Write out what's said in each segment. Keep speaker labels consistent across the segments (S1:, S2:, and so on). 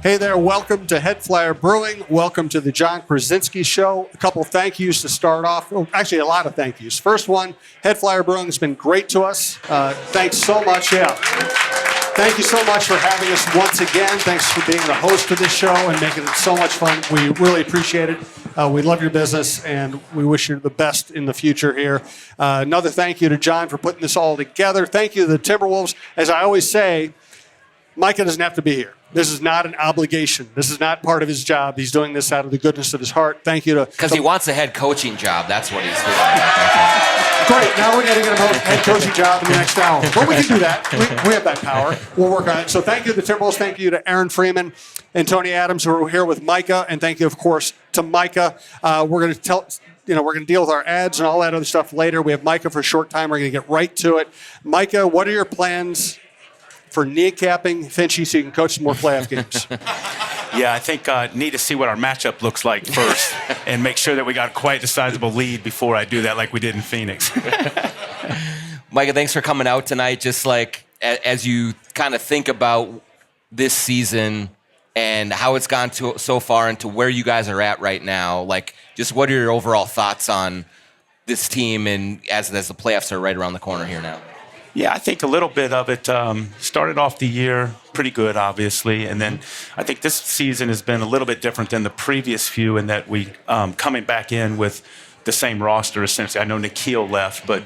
S1: Hey there, welcome to Headflyer Brewing. Welcome to the Jon Krawczynski Show. A couple thank yous to start off. Well, actually, a lot of thank yous. First one, Headflyer Brewing has been great to us. Thanks so much. Yeah. Thank you so much for having us once again. Thanks for being the host of this show and making it so much fun. We really appreciate it. We love your business, and we wish you the best in the future here. Another thank you to Jon for putting this all together. Thank you to the Timberwolves. As I always say, Micah doesn't have to be here. This is not an obligation. This is not part of his job. He's doing this out of the goodness of his heart. Thank you to...
S2: Because he wants a head coaching job. That's what he's doing.
S1: Great. Now we're going to get him a head coaching job in the next hour. But we can do that. We have that power. We'll work on it. So thank you to the Timberwolves. Thank you to Aaron Freeman and Tony Adams, who are here with Micah. And thank you, of course, to Micah. We're going to we're going to deal with our ads and all that other stuff later. We have Micah for a short time. We're going to get right to it. Micah, what are your plans for kneecapping Finchy so you can coach some more playoff games?
S3: Yeah, I think need to see what our matchup looks like first and make sure that we got quite a sizable lead before I do that like we did in Phoenix.
S2: Micah, thanks for coming out tonight. Just like as you kind of think about this season and how it's gone so far and to where you guys are at right now, like just what are your overall thoughts on this team and as the playoffs are right around the corner here now?
S3: Yeah, I think a little bit of it started off the year pretty good, obviously. And then I think this season has been a little bit different than the previous few in that we coming back in with the same roster, essentially. I know Nikhil left, but,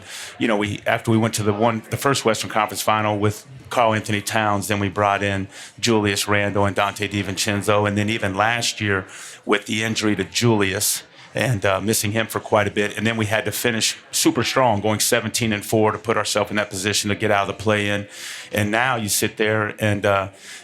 S3: after we went to the first Western Conference Final with Karl Anthony Towns, then we brought in Julius Randle and Dante DiVincenzo. And then even last year with the injury to Julius, and missing him for quite a bit. And then we had to finish super strong, going 17-4 to put ourselves in that position to get out of the play-in. And now you sit there, and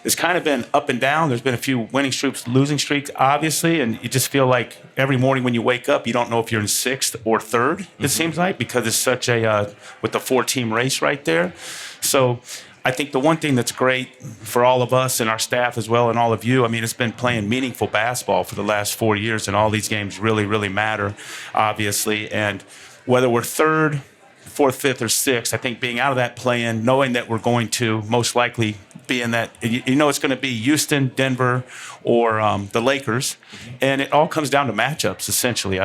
S3: it's kind of been up and down. There's been a few winning streaks, losing streaks, obviously, and you just feel like every morning when you wake up, you don't know if you're in sixth or third, it seems like, because it's such a, with the 4-team race right there. So I think the one thing that's great for all of us and our staff as well and all of you, it's been playing meaningful basketball for the last 4 years, and all these games really, really matter, obviously. And whether we're third, fourth, fifth, or sixth, I think being out of that play-in, knowing that we're going to most likely be in that, it's going to be Houston, Denver, or the Lakers, and it all comes down to matchups, essentially.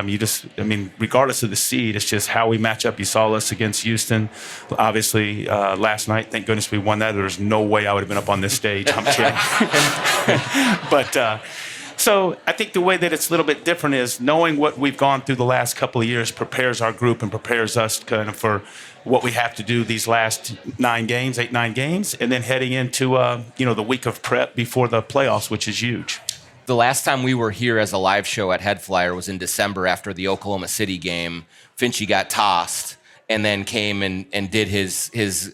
S3: Regardless of the seed, it's just how we match up. You saw us against Houston, obviously, last night. Thank goodness we won that. There's no way I would have been up on this stage. I'm kidding. But so I think the way that it's a little bit different is knowing what we've gone through the last couple of years prepares our group and prepares us kind of for what we have to do these last 9 games, and then heading into the week of prep before the playoffs, which is huge.
S2: The last time we were here as a live show at Headflyer was in December after the Oklahoma City game. Finchy got tossed and then came and did his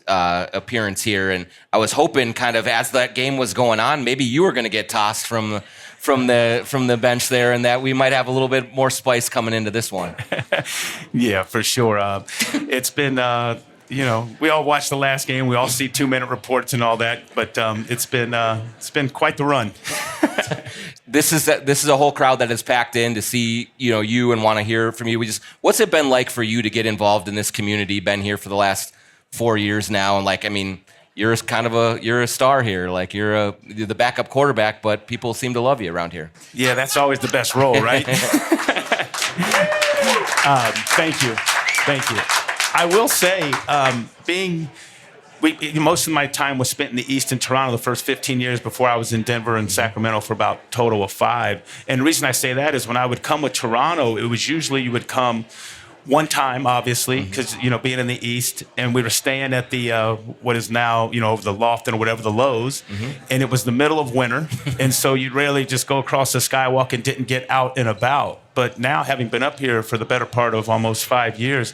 S2: appearance here. And I was hoping kind of as that game was going on, maybe you were going to get tossed from the bench there, and that we might have a little bit more spice coming into this one.
S3: Yeah, for sure. It's been, we all watch the last game. We all see 2-minute reports and all that, but it's been quite the run.
S2: This is a whole crowd that is packed in to see you and want to hear from you. What's it been like for you to get involved in this community? Been here for the last 4 years now, and you're a star here. Like you're the backup quarterback, but people seem to love you around here.
S3: Yeah, that's always the best role, right? Thank you. I will say, most of my time was spent in the East in Toronto the first 15 years before I was in Denver and Sacramento for about a total of 5. And the reason I say that is when I would come with Toronto, it was usually you would come one time, obviously, because, being in the East, and we were staying at the, what is now, over the Lofton or whatever, the Lowe's, and it was the middle of winter, and so you'd rarely just go across the skywalk and didn't get out and about. But now, having been up here for the better part of almost 5 years,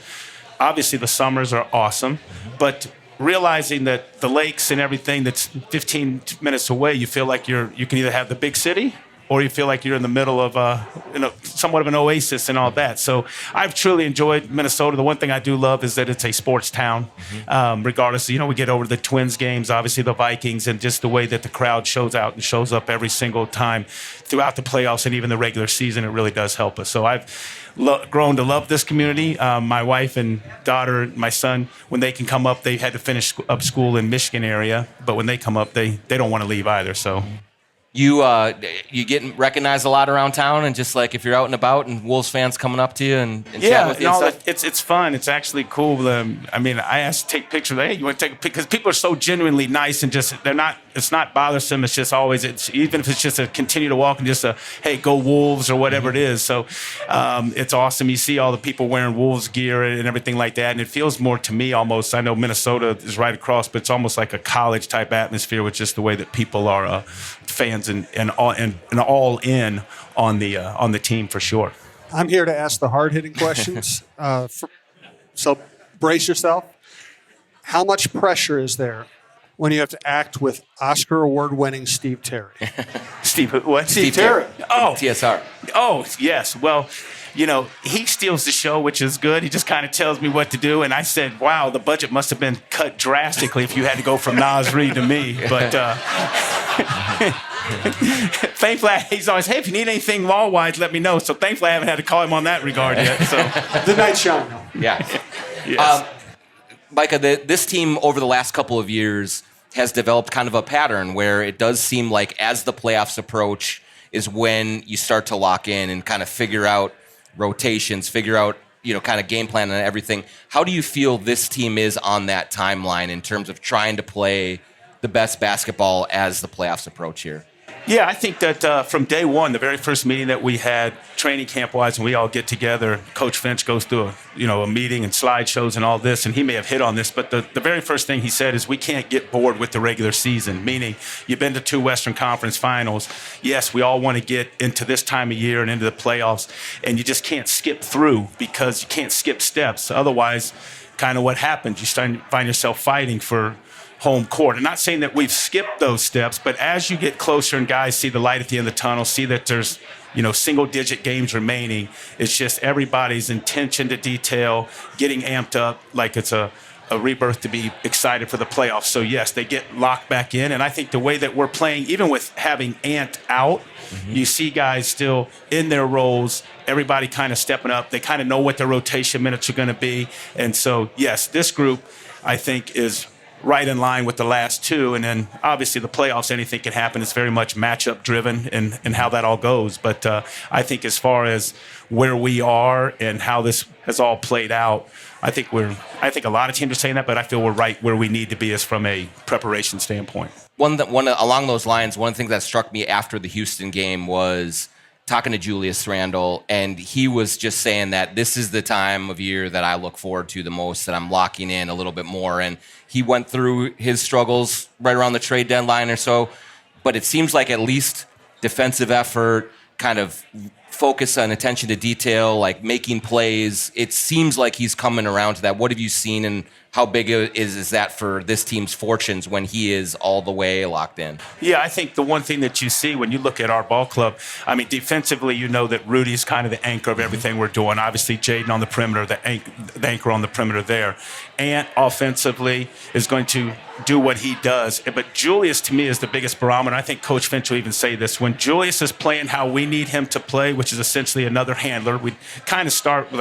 S3: obviously the summers are awesome, but realizing that the lakes and everything that's 15 minutes away, you feel like you can either have the big city or you feel like you're in the middle of somewhat of an oasis and all that. So I've truly enjoyed Minnesota. The one thing I do love is that it's a sports town, regardless. We get over the Twins games, obviously the Vikings, and just the way that the crowd shows out and shows up every single time throughout the playoffs and even the regular season. It really does help us. So I've grown to love this community. My wife and daughter, my son, when they can come up, they had to finish up school in Michigan area, but when they come up, they don't want to leave either. So.
S2: You getting recognized a lot around town, and just like if you're out and about and Wolves fans coming up to you and chatting with you and stuff?
S3: It's fun. It's actually cool. I asked to take pictures. Hey, you want to take a picture? Because people are so genuinely nice and just it's not bothersome. It's just always even if it's just a continue to walk and just a hey, go Wolves or whatever it is. So it's awesome. You see all the people wearing Wolves gear and everything like that, and it feels more to me almost. I know Minnesota is right across, but it's almost like a college type atmosphere with just the way that people are fans and all in on the team for sure.
S1: I'm here to ask the hard-hitting questions. So brace yourself. How much pressure is there when you have to act with Oscar award-winning Steve Terry?
S3: Steve, what?
S1: Steve Terry.
S3: Oh,
S2: TSR.
S3: Oh, yes. Well, he steals the show, which is good. He just kind of tells me what to do. And I said, wow, the budget must have been cut drastically if you had to go from Nas Reed to me. But thankfully, he's always, hey, if you need anything law-wise, let me know. So thankfully, I haven't had to call him on that regard yet. So
S1: The night shine.
S2: Yeah.
S3: yes.
S2: Micah, this team over the last couple of years has developed kind of a pattern where it does seem like as the playoffs approach is when you start to lock in and kind of figure out rotations, figure out, kind of game plan and everything. How do you feel this team is on that timeline in terms of trying to play the best basketball as the playoffs approach here?
S3: Yeah, I think that from day one, the very first meeting that we had, training camp-wise, and we all get together, Coach Finch goes through a meeting and slideshows and all this, and he may have hit on this, but the very first thing he said is we can't get bored with the regular season, meaning you've been to 2 Western Conference finals. Yes, we all want to get into this time of year and into the playoffs, and you just can't skip through because you can't skip steps. Otherwise, kind of what happens, you start to find yourself fighting for home court. I'm not saying that we've skipped those steps, but as you get closer and guys see the light at the end of the tunnel, see that there's single-digit games remaining, it's just everybody's attention to detail, getting amped up like it's a rebirth to be excited for the playoffs. So, yes, they get locked back in. And I think the way that we're playing, even with having Ant out, you see guys still in their roles, everybody kind of stepping up. They kind of know what their rotation minutes are going to be. And so, yes, this group, I think, is right in line with the last 2. And then obviously the playoffs, anything can happen. It's very much matchup driven and how that all goes. But I think as far as where we are and how this has all played out, I think a lot of teams are saying that, but I feel we're right where we need to be as from a preparation standpoint.
S2: One along those lines, one thing that struck me after the Houston game was talking to Julius Randle, and he was just saying that this is the time of year that I look forward to the most, that I'm locking in a little bit more. And he went through his struggles right around the trade deadline or so, but it seems like at least defensive effort, kind of focus on attention to detail, like making plays, it seems like he's coming around to that. What have you seen, and how big is that for this team's fortunes when he is all the way locked in?
S3: Yeah, I think the one thing that you see when you look at our ball club, I mean, defensively, that Rudy's kind of the anchor of everything we're doing. Obviously, Jaden on the perimeter, the anchor on the perimeter there. Ant offensively is going to do what he does. But Julius, to me, is the biggest barometer. I think Coach Finch will even say this. When Julius is playing how we need him to play, which is essentially another handler, we kind of start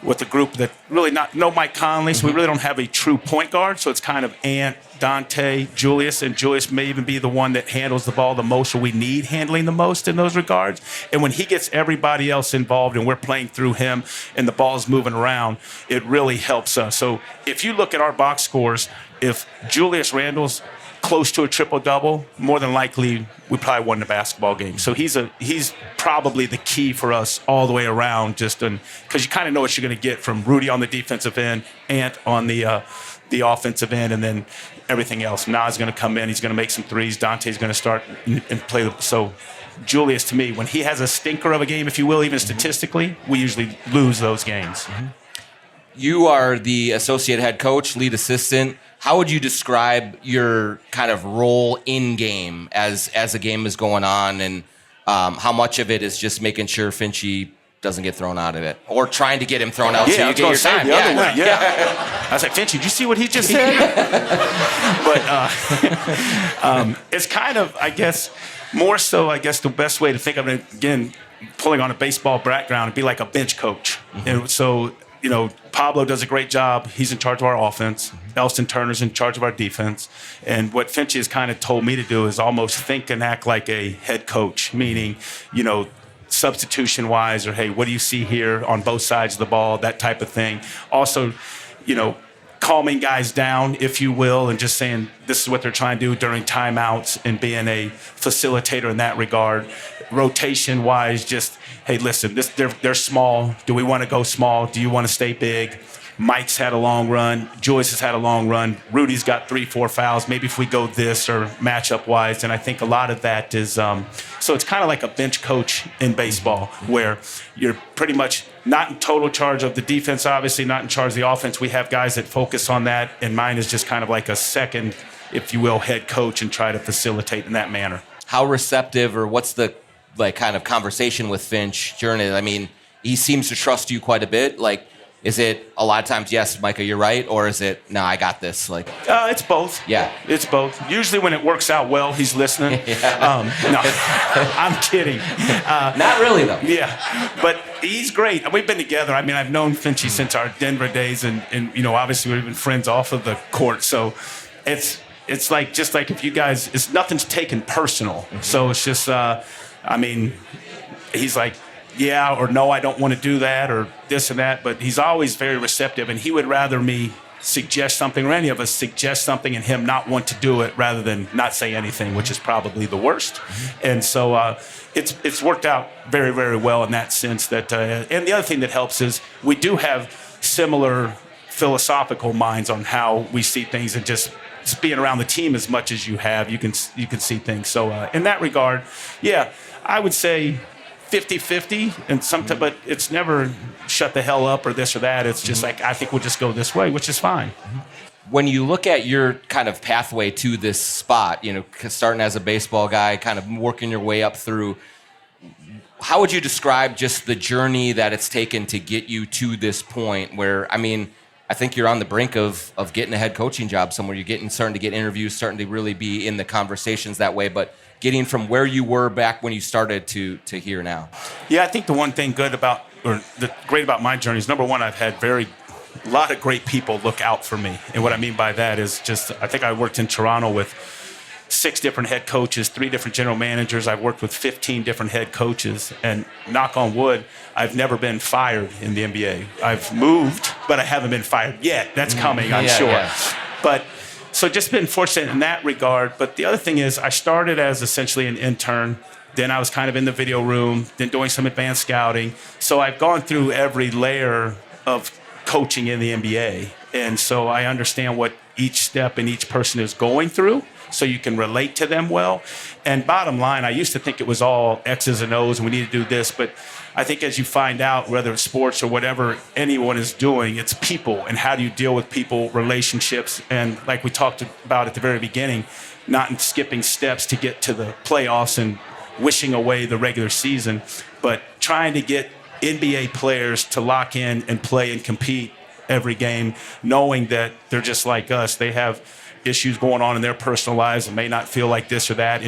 S3: with a group that really no Mike Conley, so we really don't have a true point guard. So it's kind of Ant, Dante, Julius, and Julius may even be the one that handles the ball the most, or we need handling the most in those regards. And when he gets everybody else involved and we're playing through him and the ball's moving around, it really helps us. So if you look at our box scores, if Julius Randle's close to a triple-double, more than likely we probably won the basketball game. So he's probably the key for us all the way around, just because you kind of know what you're going to get from Rudy on the defensive end, Ant on the offensive end, and then everything else. Nas going to come in. He's going to make some threes. Dante's going to start and play. So Julius, to me, when he has a stinker of a game, if you will, even statistically, we usually lose those games. Mm-hmm.
S2: You are the associate head coach, lead assistant. How would you describe your kind of role in game as a game is going on, and how much of it is just making sure Finchy doesn't get thrown out of it, or trying to get him thrown out so you get your time?
S3: Other way. I was like, Finchy, did you see what he just said? But it's kind of, I guess, more so, I guess the best way to think of it, again, pulling on a baseball background, it'd be like a bench coach. Mm-hmm. And so Pablo does a great job. He's in charge of our offense. Elston Turner's in charge of our defense. And what Finch has kind of told me to do is almost think and act like a head coach, meaning, substitution-wise, or, hey, what do you see here on both sides of the ball, that type of thing. Also, calming guys down, if you will, and just saying this is what they're trying to do during timeouts and being a facilitator in that regard. Rotation-wise, just, hey, listen, they're small. Do we want to go small? Do you want to stay big? Mike's had a long run. Joyce has had a long run. Rudy's got 3-4 fouls. Maybe if we go this or matchup-wise, and I think a lot of that is so it's kind of like a bench coach in baseball where you're pretty much not in total charge of the defense, obviously, not in charge of the offense. We have guys that focus on that, and mine is just kind of like a second, if you will, head coach and try to facilitate in that manner.
S2: How receptive, or what's the kind of conversation with Finch during it? I mean, he seems to trust you quite a bit. Is it a lot of times, yes, Micah, you're right, or is it, no, I got this?
S3: It's both.
S2: Yeah.
S3: It's both. Usually when it works out well, he's listening. No, I'm kidding.
S2: Not really, though.
S3: Yeah, but he's great. We've been together. I mean, I've known Finchy since our Denver days, and obviously we've been friends off of the court, so it's like, just like if you guys, nothing's taken personal. Mm-hmm. So it's just, he's like, yeah, or no, I don't want to do that, or this and that. But he's always very receptive, and he would rather me suggest something, or any of us suggest something, and him not want to do it rather than not say anything, which is probably the worst. Mm-hmm. And so it's worked out very, very well in that sense. That and the other thing that helps is we do have similar philosophical minds on how we see things, and just being around the team as much as you have, you can see things. So in that regard, yeah, I would say 50-50, and sometimes, but it's never shut the hell up or this or that. It's just like, I think we'll just go this way, which is fine.
S2: When you look at your kind of pathway to this spot, starting as a baseball guy, kind of working your way up through, how would you describe just the journey that it's taken to get you to this point where, I think you're on the brink of getting a head coaching job somewhere. You're starting to get interviews, starting to really be in the conversations that way, but getting from where you were back when you started to here now.
S3: Yeah, I think the one thing great about my journey is, number one, I've had a lot of great people look out for me. And what I mean by that is just, I think I worked in Toronto with 6 different head coaches, 3 different general managers. I've worked with 15 different head coaches, and knock on wood, I've never been fired in the NBA. I've moved, but I haven't been fired yet. That's coming, I'm sure. Yeah. But so just been fortunate in that regard. But the other thing is, I started as essentially an intern. Then I was kind of in the video room, then doing some advanced scouting. So I've gone through every layer of coaching in the NBA. And so I understand what each step and each person is going through, so you can relate to them well. And bottom line, I used to think it was all X's and O's and we need to do this, but I think as you find out, whether it's sports or whatever anyone is doing, it's people, and how do you deal with people, relationships, and like we talked about at the very beginning, not skipping steps to get to the playoffs and wishing away the regular season, but trying to get NBA players to lock in and play and compete every game, knowing that they're just like us. They have issues going on in their personal lives and may not feel like this or that,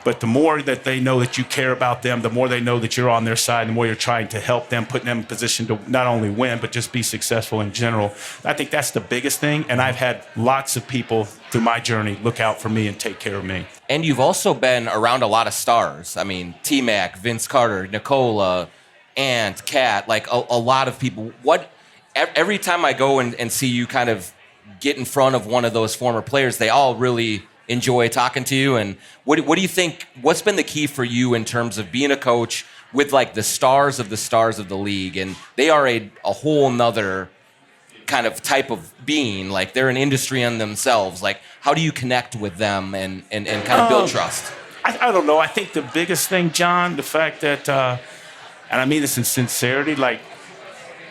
S3: but the more that they know that you care about them, the more they know that you're on their side, the more you're trying to help them, putting them in position to not only win, but just be successful in general. I think that's the biggest thing, and I've had lots of people through my journey look out for me and take care of me.
S2: And you've also been around a lot of stars. T-Mac, Vince Carter, Nicola, Ant, Cat, a lot of people. Every time I go and see you kind of get in front of one of those former players, they all really enjoy talking to you. And what do you think, what's been the key for you in terms of being a coach with the stars of the league? And they are a whole nother kind of type of being, they're an industry in themselves. How do you connect with them and kind of build trust?
S3: I don't know. I think the biggest thing, John, the fact that, and I mean this in sincerity,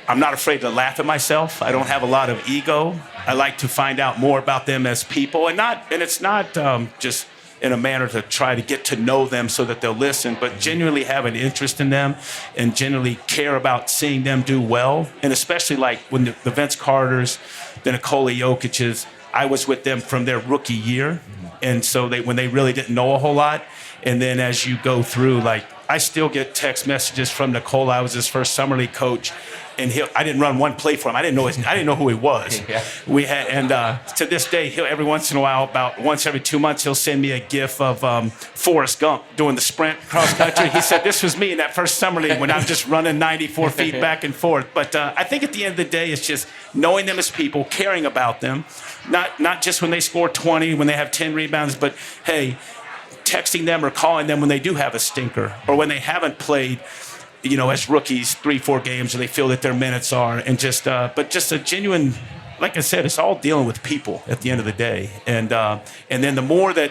S3: I'm not afraid to laugh at myself. I don't have a lot of ego. I like to find out more about them as people, and it's not just in a manner to try to get to know them so that they'll listen, but genuinely have an interest in them and genuinely care about seeing them do well. And especially when the Vince Carters, the Nikola Jokic's, I was with them from their rookie year, and so when they really didn't know a whole lot, and then as you go through, I still get text messages from Nicole. I was his first summer league coach, and I didn't run one play for him. I didn't know who he was.
S2: Yeah.
S3: To this day, every once in a while, about once every 2 months, he'll send me a GIF of Forrest Gump doing the sprint cross country. He said this was me in that first summer league when I was just running 94 feet back and forth. But I think at the end of the day, it's just knowing them as people, caring about them, not just when they score 20, when they have 10 rebounds, but hey, texting them or calling them when they do have a stinker or when they haven't played, as rookies 3-4 games, or they feel that their minutes are, and but just a genuine, like I said, it's all dealing with people at the end of the day. And then the more that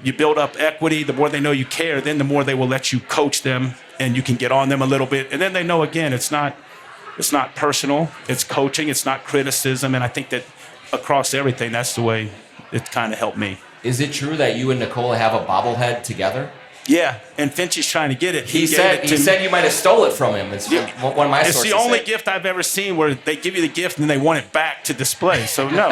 S3: you build up equity, the more they know you care, then the more they will let you coach them and you can get on them a little bit. And then they know, again, it's not personal, it's coaching, it's not criticism. And I think that across everything, that's the way it kind of helped me.
S2: Is it true that you and Nicola have a bobblehead together?
S3: Yeah, and Finch is trying to get it.
S2: He said you might have stole it from him. It's one of my sources.
S3: It's the only gift I've ever seen where they give you the gift and then they want it back to display. So no,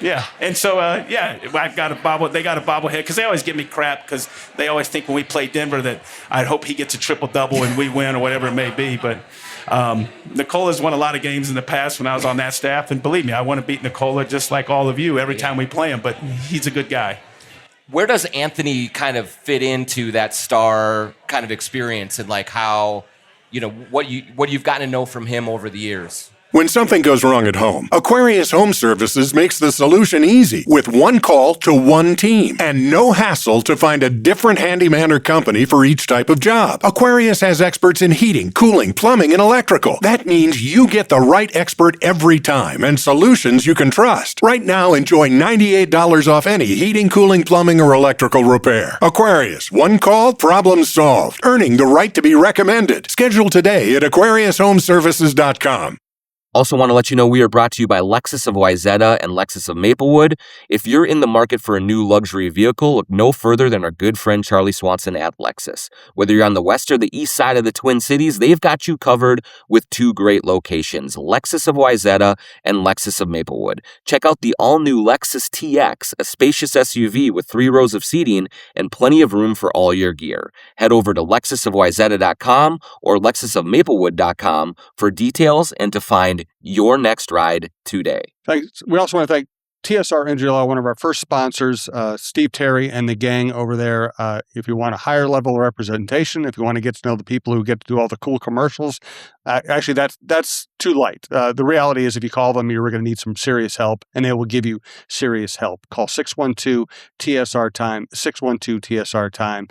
S3: yeah. And so I've got a bobble. They got a bobblehead because they always give me crap because they always think when we play Denver that I hope he gets a triple double and we win or whatever it may be. But Nicola's won a lot of games in the past when I was on that staff, and believe me, I want to beat Nicola just like all of you every time we play him. But he's a good guy.
S2: Where does Anthony kind of fit into that star kind of experience, and like how, what you've gotten to know from him over the years?
S4: When something goes wrong at home, Aquarius Home Services makes the solution easy with one call to one team and no hassle to find a different handyman or company for each type of job. Aquarius has experts in heating, cooling, plumbing, and electrical. That means you get the right expert every time and solutions you can trust. Right now, enjoy $98 off any heating, cooling, plumbing, or electrical repair. Aquarius, one call, problem solved. Earning the right to be recommended. Schedule today at AquariusHomeservices.com.
S5: Also want to let you know we are brought to you by Lexus of Wayzata and Lexus of Maplewood. If you're in the market for a new luxury vehicle, look no further than our good friend Charlie Swanson at Lexus. Whether you're on the west or the east side of the Twin Cities, they've got you covered with two great locations, Lexus of Wayzata and Lexus of Maplewood. Check out the all-new Lexus TX, a spacious SUV with 3 rows of seating and plenty of room for all your gear. Head over to lexusofwayzata.com or lexusofmaplewood.com for details and to find your next ride today.
S1: Thanks. We also want to thank TSR Injury Law, one of our first sponsors, Steve Terry and the gang over there. If you want a higher level of representation, if you want to get to know the people who get to do all the cool commercials, actually that's too light. The reality is if you call them, you're going to need some serious help, and they will give you serious help. Call 612-TSR-TIME, 612-TSR-TIME.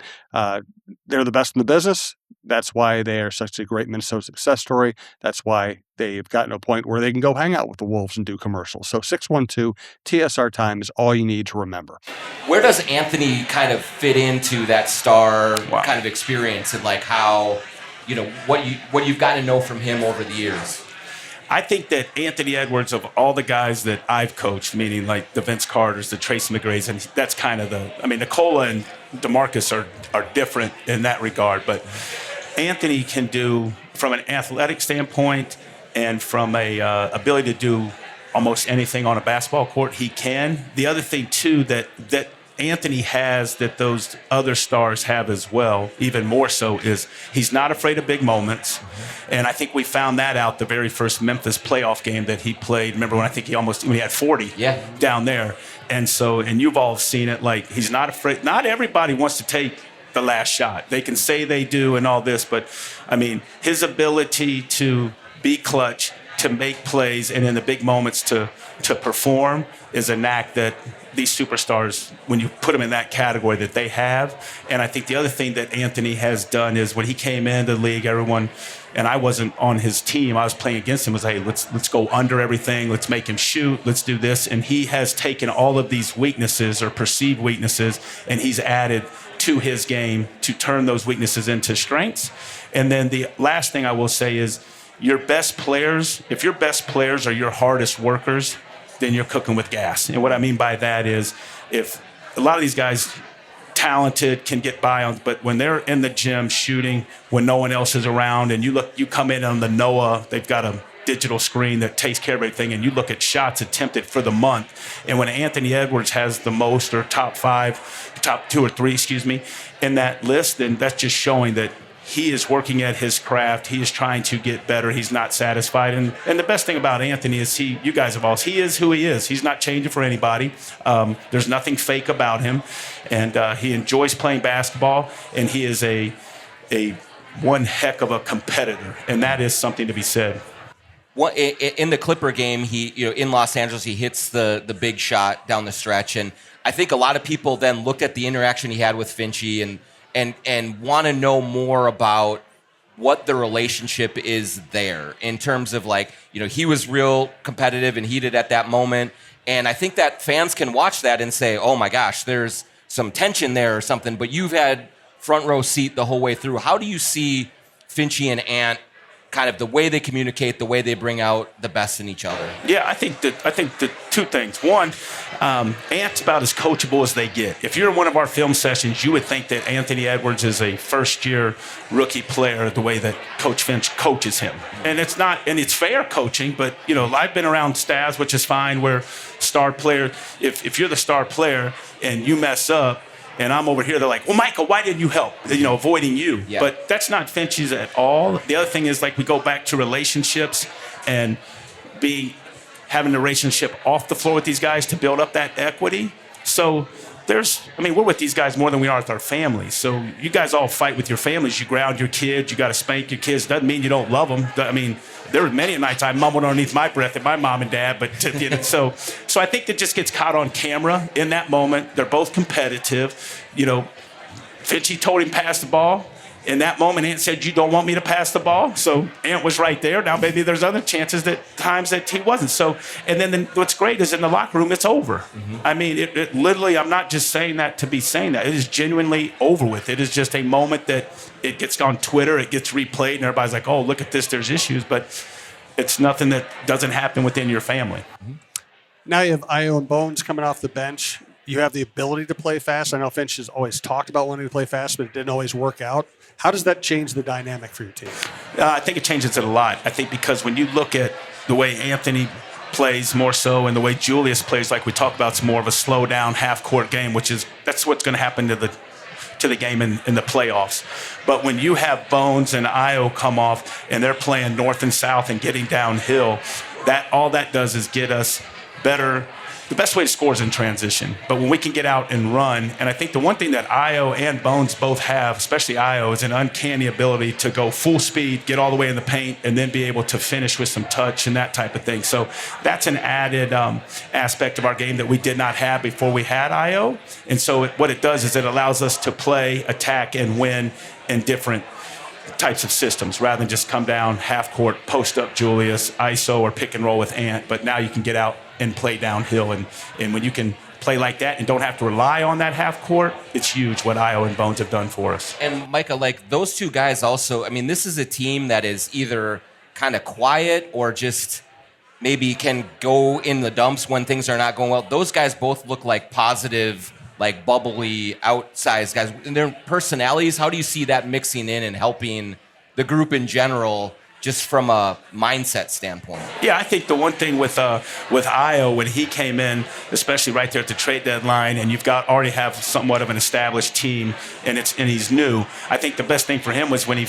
S1: They're the best in the business. That's why they are such a great Minnesota success story. That's why they've gotten to a point where they can go hang out with the Wolves and do commercials. So 612-TSR-TIME is all you need to remember.
S2: Where does Anthony kind of fit into that star kind of experience, and like how, what you've gotten to know from him over the years?
S3: I think that Anthony Edwards, of all the guys that I've coached, meaning like the Vince Carters, the Tracy McGrays, and that's kind of Nicola and DeMarcus are different in that regard, but Anthony can do, from an athletic standpoint and from a ability to do almost anything on a basketball court, he can. The other thing, too, that Anthony has that those other stars have as well, even more so, is he's not afraid of big moments. And I think we found that out the very first Memphis playoff game that he played. Remember when he had 40 down there. And you've all seen it, like he's not afraid. Not everybody wants to take the last shot. They can say they do and all this, but his ability to be clutch, to make plays, and in the big moments to perform is a knack that these superstars, when you put them in that category, that they have. And I think the other thing that Anthony has done is when he came into the league, everyone, and I wasn't on his team, I was playing against him, was, hey, let's go under everything, let's make him shoot, let's do this. And he has taken all of these weaknesses or perceived weaknesses, and he's added to his game to turn those weaknesses into strengths. And then the last thing I will say is your best players, if your best players are your hardest workers, then you're cooking with gas. And what I mean by that is if a lot of these guys, talented, can get by on, but when they're in the gym shooting, when no one else is around, and you come in on the Noah, they've got a digital screen that takes care of everything, and you look at shots attempted for the month, and when Anthony Edwards has the most, or top 2 or 3, in that list, then that's just showing that he is working at his craft. He is trying to get better. He's not satisfied. And the best thing about Anthony is you guys have all, he is who he is. He's not changing for anybody. There's nothing fake about him. And he enjoys playing basketball. And he is a one heck of a competitor. And that is something to be said.
S2: Well, in the Clipper game, in Los Angeles, he hits the big shot down the stretch. And I think a lot of people then looked at the interaction he had with Finchy and want to know more about what the relationship is there in terms of he was real competitive and heated at that moment. And I think that fans can watch that and say, oh my gosh, there's some tension there or something, but you've had front row seat the whole way through. How do you see Finchy and Ant, kind of the way they communicate, the way they bring out the best in each other?
S3: Yeah, I think the two things. One, Ant's about as coachable as they get. If you're in one of our film sessions, you would think that Anthony Edwards is a first-year rookie player the way that Coach Finch coaches him. And it's not, and it's fair coaching, but, I've been around staffs, which is fine, where star player, if you're the star player and you mess up, and I'm over here, they're like, well, Micah, why didn't you help? Avoiding you.
S2: Yeah.
S3: But that's not Finch's at all. The other thing is, we go back to relationships and having a relationship off the floor with these guys to build up that equity. So we're with these guys more than we are with our families. So you guys all fight with your families. You ground your kids. You got to spank your kids. Doesn't mean you don't love them. There were many nights I mumbled underneath my breath at my mom and dad. But so I think that just gets caught on camera in that moment. They're both competitive. Finchy told him pass the ball. In that moment, Ant said, you don't want me to pass the ball? So Ant was right there. Now maybe there's other times that he wasn't. So, and then what's great is in the locker room, it's over. Mm-hmm. It literally, I'm not just saying that to be saying that. It is genuinely over with. It is just a moment that it gets on Twitter, it gets replayed, and everybody's like, oh, look at this, there's issues. But it's nothing that doesn't happen within your family.
S1: Mm-hmm. Now you have Io and Bones coming off the bench. You have the ability to play fast. I know Finch has always talked about wanting to play fast, but it didn't always work out. How does that change the dynamic for your team?
S3: I think it changes it a lot. I think because when you look at the way Anthony plays more so and the way Julius plays, like we talked about, it's more of a slow down half-court game, that's what's going to happen to the game in the playoffs. But when you have Bones and Io come off and they're playing north and south and getting downhill, all that does is get us better. The best way to score is in transition. But when we can get out and run, and I think the one thing that Io and Bones both have, especially Io, is an uncanny ability to go full speed, get all the way in the paint, and then be able to finish with some touch and that type of thing. So that's an added aspect of our game that we did not have before we had Io. And so what it does is it allows us to play, attack, and win in different types of systems rather than just come down half court, post up Julius, ISO, or pick and roll with Ant. But now you can get out and play downhill. And when you can play like that and don't have to rely on that half court, it's huge what Io and Bones have done for us.
S2: And Micah, those two guys also, this is a team that is either kind of quiet or just maybe can go in the dumps when things are not going well. Those guys both look like positive, bubbly, outsized guys. And their personalities, how do you see that mixing in and helping the group in general, just from a mindset standpoint?
S3: Yeah, I think the one thing with Io, when he came in, especially right there at the trade deadline, and you've already have somewhat of an established team, and he's new. I think the best thing for him was when I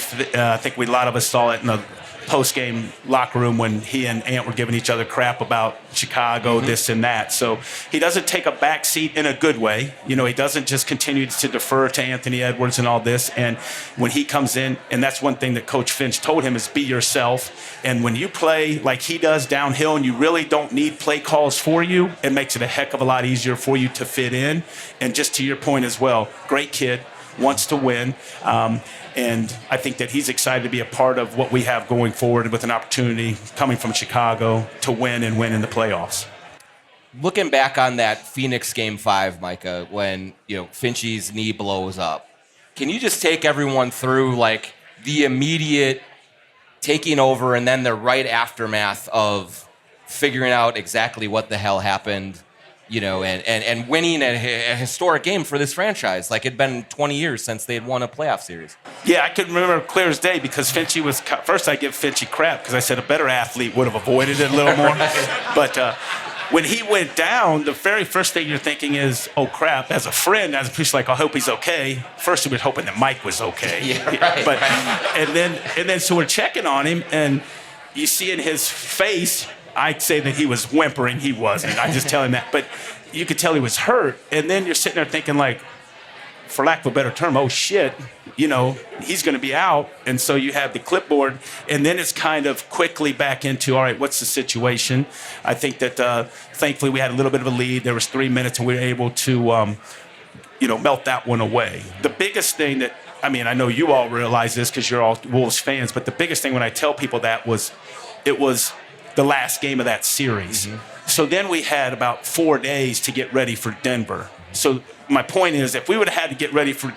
S3: think a lot of us saw it in the post-game locker room when he and Ant were giving each other crap about Chicago, this and that. So he doesn't take a back seat in a good way. He doesn't just continue to defer to Anthony Edwards and all this. And when he comes in, and that's one thing that Coach Finch told him is be yourself. And when you play like he does downhill and you really don't need play calls for you, it makes it a heck of a lot easier for you to fit in. And just to your point as well, great kid, wants to win. And I think that he's excited to be a part of what we have going forward with an opportunity coming from Chicago to win and win in the playoffs.
S2: Looking back on that Phoenix Game 5, Micah, when Finchy's knee blows up, can you just take everyone through the immediate taking over and then the right aftermath of figuring out exactly what the hell happened and winning a historic game for this franchise. Like, it'd been 20 years since they had won a playoff series.
S3: Yeah, I could remember clear as day because Finchy was – first I give Finchy crap because I said a better athlete would have avoided it a little more. But when he went down, the very first thing you're thinking is, oh, crap, as a friend, as a priest, like, I hope he's okay. First, he was hoping that Mike was okay.
S2: Yeah, right,
S3: but,
S2: right.
S3: And then so we're checking on him, and you see in his face – I'd say that he was whimpering. He wasn't. I just tell him that. But you could tell he was hurt. And then you're sitting there thinking, like, for lack of a better term, oh, shit, he's going to be out. And so you have the clipboard. And then it's kind of quickly back into, all right, what's the situation? I think that thankfully we had a little bit of a lead. There was 3 minutes, and we were able to, melt that one away. The biggest thing that, I know you all realize this because you're all Wolves fans, but the biggest thing when I tell people that was it was the last game of that series. Mm-hmm. So then we had about 4 days to get ready for Denver. So my point is, if we would have had to get ready for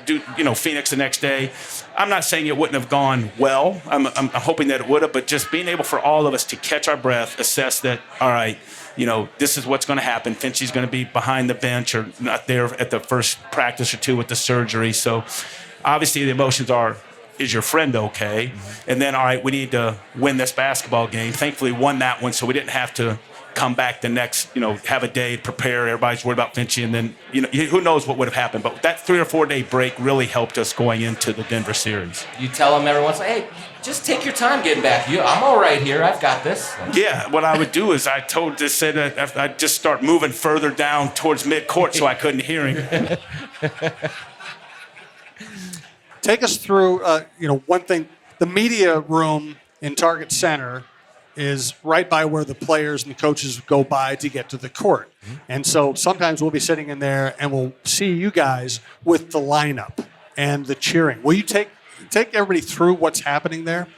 S3: Phoenix the next day, I'm not saying it wouldn't have gone well. I'm hoping that it would have, but just being able for all of us to catch our breath, assess that, all right, this is what's going to happen. Finchy's going to be behind the bench or not there at the first practice or two with the surgery. So obviously the emotions are, is your friend okay? Mm-hmm. And then, all right, we need to win this basketball game. Thankfully, won that one, so we didn't have to come back the next, have a day to prepare. Everybody's worried about Finchy, and then, who knows what would have happened. But that 3 or 4 day break really helped us going into the Denver series.
S2: You tell them every once in a while, hey, just take your time getting back. I'm all right here. I've got this.
S3: Yeah, what I would do is said that I'd just start moving further down towards midcourt so I couldn't hear him.
S1: Take us through, one thing. The media room in Target Center is right by where the players and the coaches go by to get to the court. Mm-hmm. And so sometimes we'll be sitting in there and we'll see you guys with the lineup and the cheering. Will you take everybody through what's happening there?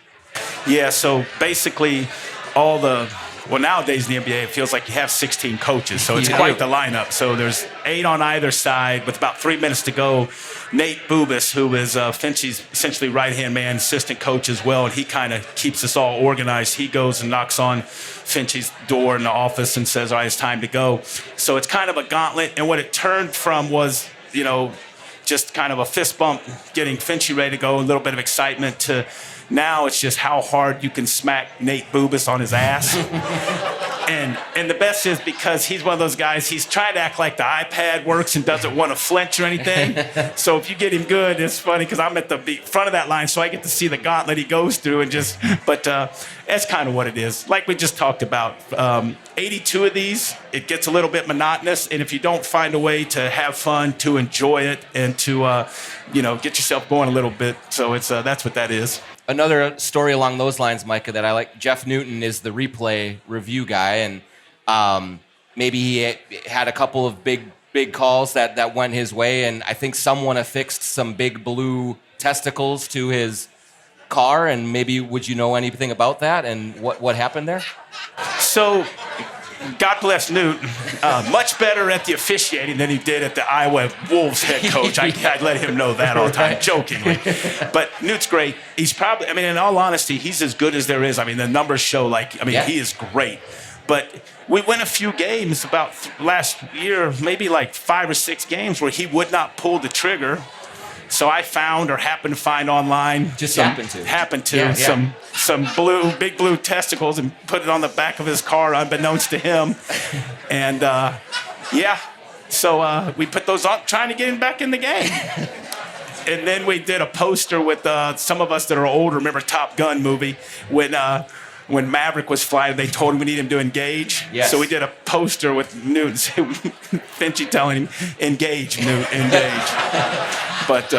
S3: Yeah, so basically nowadays in the NBA, it feels like you have 16 coaches, so it's quite the lineup. So there's 8 on either side with about 3 minutes to go. Nate Bubis, who is Finchy's essentially right-hand man, assistant coach as well, and he kind of keeps us all organized. He goes and knocks on Finchy's door in the office and says, all right, it's time to go. So it's kind of a gauntlet, and what it turned from was, just kind of a fist bump, getting Finchy ready to go, a little bit of excitement, to now it's just how hard you can smack Nate Bubis on his ass. And the best is because he's one of those guys, he's trying to act like the iPad works and doesn't want to flinch or anything. So if you get him good, it's funny because I'm at the front of that line, so I get to see the gauntlet he goes through but that's kind of what it is. Like we just talked about, 82 of these, it gets a little bit monotonous, and if you don't find a way to have fun, to enjoy it, and to get yourself going a little bit, so it's that's what that is.
S2: Another story along those lines, Micah, that I like, Jeff Newton is the replay review guy, and maybe he had a couple of big calls that went his way, and I think someone affixed some big blue testicles to his car, and maybe would you know anything about that and what happened there?
S3: So, God bless Newt, much better at the officiating than he did at the Iowa Wolves head coach. I let him know that all the time, jokingly. But Newt's great. He's probably, in all honesty, he's as good as there is. The numbers show, he is great. But we went a few games about last year, maybe like 5 or 6 games where he would not pull the trigger. So I found or happened to find online. Happened to some big blue testicles and put it on the back of his car unbeknownst to him. And so we put those on trying to get him back in the game. And then we did a poster with some of us that are older, remember Top Gun movie, when Maverick was flying, they told him we need him to engage.
S2: Yes.
S3: So we did a poster with Newt, Finchy telling him, engage, Newt, engage. But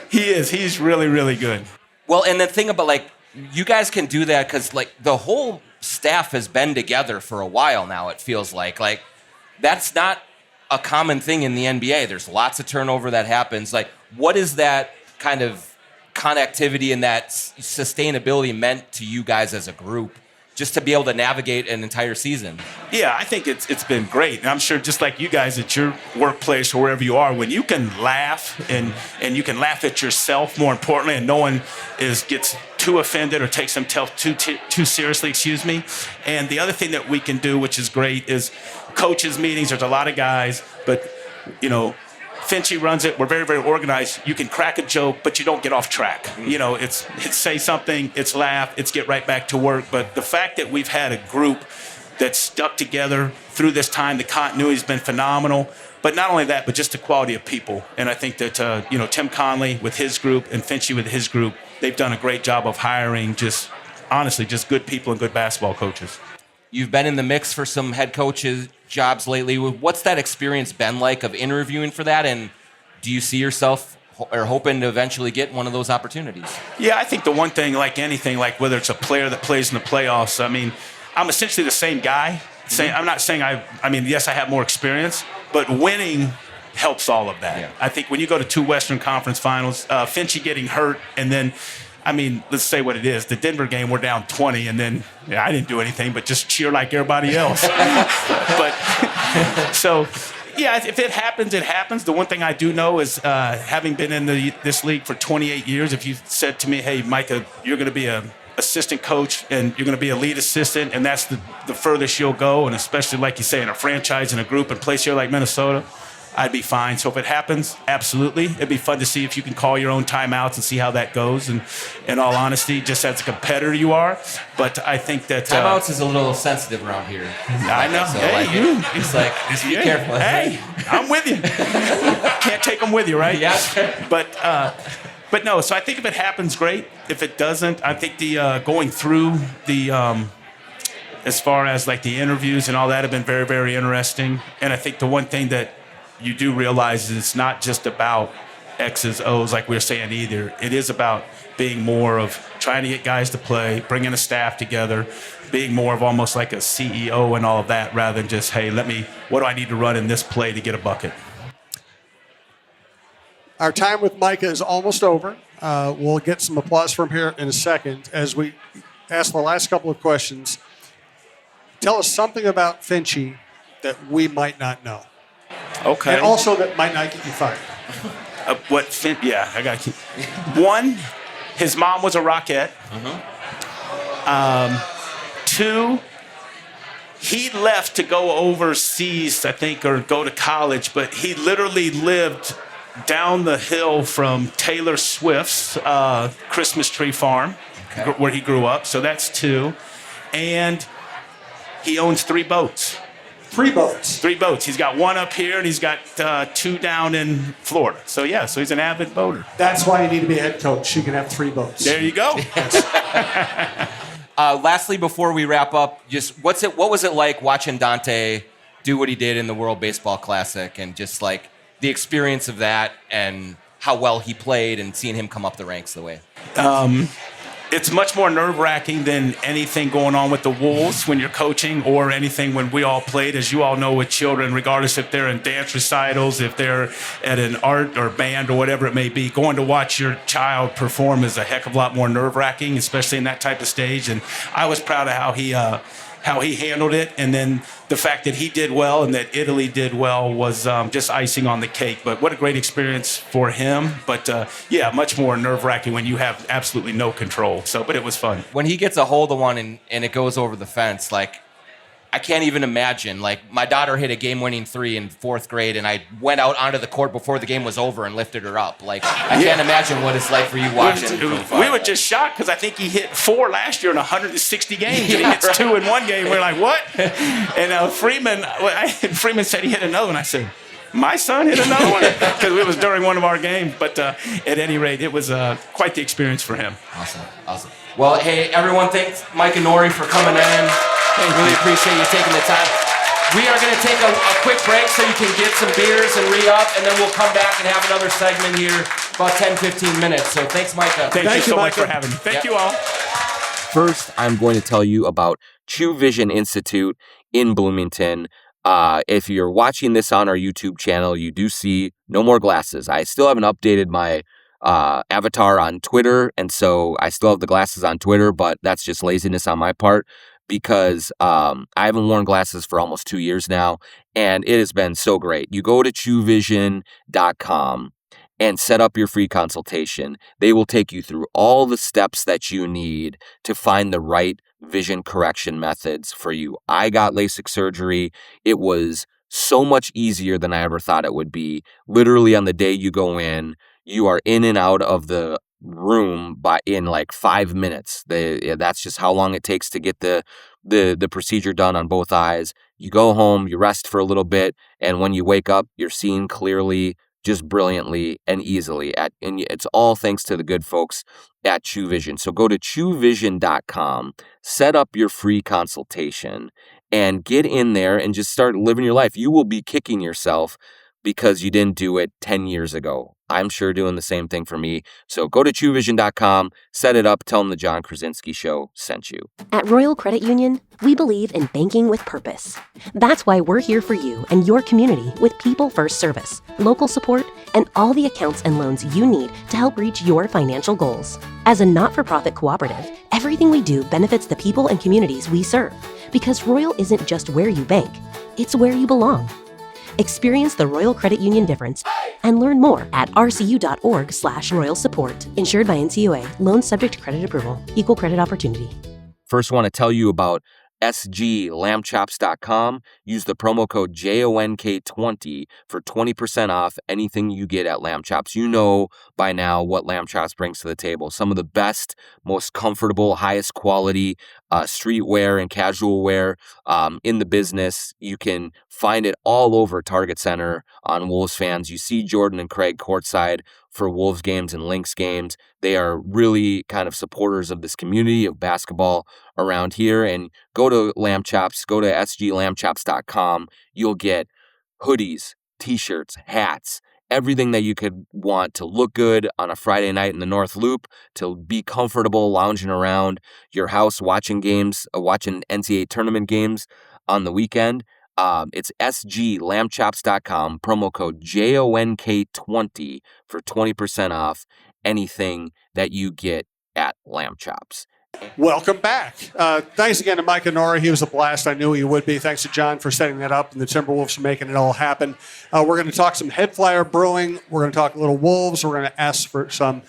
S3: he's really, really good.
S2: Well, and the thing about, you guys can do that because, the whole staff has been together for a while now, it feels like. That's not a common thing in the NBA. There's lots of turnover that happens. What is that kind of connectivity and that sustainability meant to you guys as a group, just to be able to navigate an entire season?
S3: Yeah, I think it's been great. And I'm sure just like you guys at your workplace or wherever you are, when you can laugh and you can laugh at yourself, more importantly, and no one gets too offended or takes himself too seriously, And the other thing that we can do, which is great, is coaches meetings. There's a lot of guys, but, Finchy runs it. We're very, very organized. You can crack a joke, but you don't get off track.
S2: Mm-hmm.
S3: It's say something, it's laugh, it's get right back to work. But the fact that we've had a group that's stuck together through this time, the continuity's been phenomenal. But not only that, but just the quality of people. And I think that, Tim Conley with his group and Finchy with his group, they've done a great job of hiring just good people and good basketball coaches.
S2: You've been in the mix for some head coaches jobs lately. What's that experience been like of interviewing for that? And do you see yourself or hoping to eventually get one of those opportunities?
S3: Yeah, I think the one thing, like anything, like whether it's a player that plays in the playoffs, I mean, I'm essentially the same guy. I'm not saying yes, I have more experience, but winning helps all of that.
S2: Yeah.
S3: I think when you go to 2 Western Conference Finals, Finchy getting hurt, and then, let's say what it is. The Denver game, we're down 20, and then I didn't do anything but just cheer like everybody else. But so, yeah, if it happens, it happens. The one thing I do know is having been in this league for 28 years, if you said to me, hey, Micah, you're going to be an assistant coach and you're going to be a lead assistant, and that's the furthest you'll go, and especially, like you say, in a franchise, in a group, and place here like Minnesota, I'd be fine. So if it happens, absolutely. It'd be fun to see if you can call your own timeouts and see how that goes. And in all honesty, just as a competitor you are. But I think that
S2: timeouts is a little sensitive around here.
S3: I know.
S2: So just be careful.
S3: Hey, I'm with you. Can't take them with you, right?
S2: Yeah.
S3: But no. So I think if it happens, great. If it doesn't, I think the going through the as far as like the interviews and all that have been very, very interesting. And I think the one thing that you do realize is it's not just about X's, O's like we were saying either. It is about being more of trying to get guys to play, bringing a staff together, being more of almost like a CEO and all of that rather than just, hey, what do I need to run in this play to get a bucket?
S1: Our time with Micah is almost over. We'll get some applause from here in a second as we ask the last couple of questions. Tell us something about Finchy that we might not know.
S3: Okay.
S1: And also that might not get you fired.
S3: I got to keep. One, his mom was a Rockette.
S2: Mm-hmm.
S3: 2, he left to go overseas, I think, or go to college, but he literally lived down the hill from Taylor Swift's Christmas Tree Farm, where he grew up. So that's 2. And he owns 3 boats.
S1: 3 boats.
S3: 3 boats. He's got 1 up here, and he's got 2 down in Florida. So he's an avid boater.
S1: That's why you need to be a head coach. You can have 3 boats.
S3: There you go.
S2: Lastly, before we wrap up, just what was it like watching Dante do what he did in the World Baseball Classic, and just like the experience of that and how well he played and seeing him come up the ranks the way?
S3: It's much more nerve-wracking than anything going on with the Wolves when you're coaching, or anything when we all played, as you all know, with children, regardless if they're in dance recitals, if they're at an art or band or whatever it may be. Going to watch your child perform is a heck of a lot more nerve-wracking, especially in that type of stage. And I was proud of how he handled it, and then the fact that he did well and that Italy did well was just icing on the cake. But what a great experience for him. But much more nerve-wracking when you have absolutely no control. But it was fun.
S2: When he gets a hold of one and it goes over the fence, like, I can't even imagine. Like, my daughter hit a game-winning 3 in 4th grade, and I went out onto the court before the game was over and lifted her up. Like, I can't imagine what it's like for you watching.
S3: We were just shocked because I think he hit 4 last year in 160 games, and he hits 2 in one game. We're like, what? And Freeman said he hit another one. I said, my son hit another one? Because it was during one of our games. But at any rate, it was quite the experience for him.
S2: Awesome. Well, hey, everyone, thanks Micah Nori for coming in. Really appreciate you taking the time. We are going to take a quick break so you can get some beers and re-up, and then we'll come back and have another segment here, about 10, 15 minutes. So thanks, Micah.
S3: Thank you so much for having me. Thank you all.
S5: First, I'm going to tell you about True Vision Institute in Bloomington. If you're watching this on our YouTube channel, you do see no more glasses. I still haven't updated my avatar on Twitter, and so I still have the glasses on Twitter, but that's just laziness on my part, because I haven't worn glasses for almost 2 years now, and it has been so great. You go to truevision.com, and set up your free consultation. They will take you through all the steps that you need to find the right vision correction methods for you. I got LASIK surgery. It was so much easier than I ever thought it would be. Literally on the day you go in, you are in and out of the room in like 5 minutes. That's just how long it takes to get the procedure done on both eyes. You go home, you rest for a little bit, and when you wake up, you're seeing clearly, just brilliantly and easily. And it's all thanks to the good folks at True Vision. So go to truevision.com, set up your free consultation, and get in there and just start living your life. You will be kicking yourself because you didn't do it 10 years ago. I'm sure doing the same thing for me. So go to truevision.com, set it up, tell them the Jon Krawczynski Show sent you.
S6: At Royal Credit Union, we believe in banking with purpose. That's why we're here for you and your community with people-first service, local support, and all the accounts and loans you need to help reach your financial goals. As a not-for-profit cooperative, everything we do benefits the people and communities we serve, because Royal isn't just where you bank, it's where you belong. Experience the Royal Credit Union difference and learn more at rcu.org/royal support. Insured by NCUA. Loans subject to credit approval. Equal credit opportunity.
S5: First, I want to tell you about sglambchops.com. Use the promo code JONK20 for 20% off anything you get at Lamb Chops. You know by now what Lamb Chops brings to the table. Some of the best, most comfortable, highest quality streetwear and casual wear in the business. You can find it all over Target Center on Wolves fans. You see Jordan and Craig courtside for Wolves games and Lynx games. They are really kind of supporters of this community of basketball around here. And go to Lamb Chops, go to sglambchops.com. You'll get hoodies, t-shirts, hats, everything that you could want to look good on a Friday night in the North Loop, to be comfortable lounging around your house watching games, watching NCAA tournament games on the weekend. It's sglambchops.com, promo code JONK20 for 20% off anything that you get at Lamb Chops.
S1: Welcome back. Thanks again to Micah Nori. He was a blast. I knew he would be. Thanks to Jon for setting that up and the Timberwolves for making it all happen. We're going to talk some Headflyer Brewing. We're going to talk a little Wolves. We're going to ask for some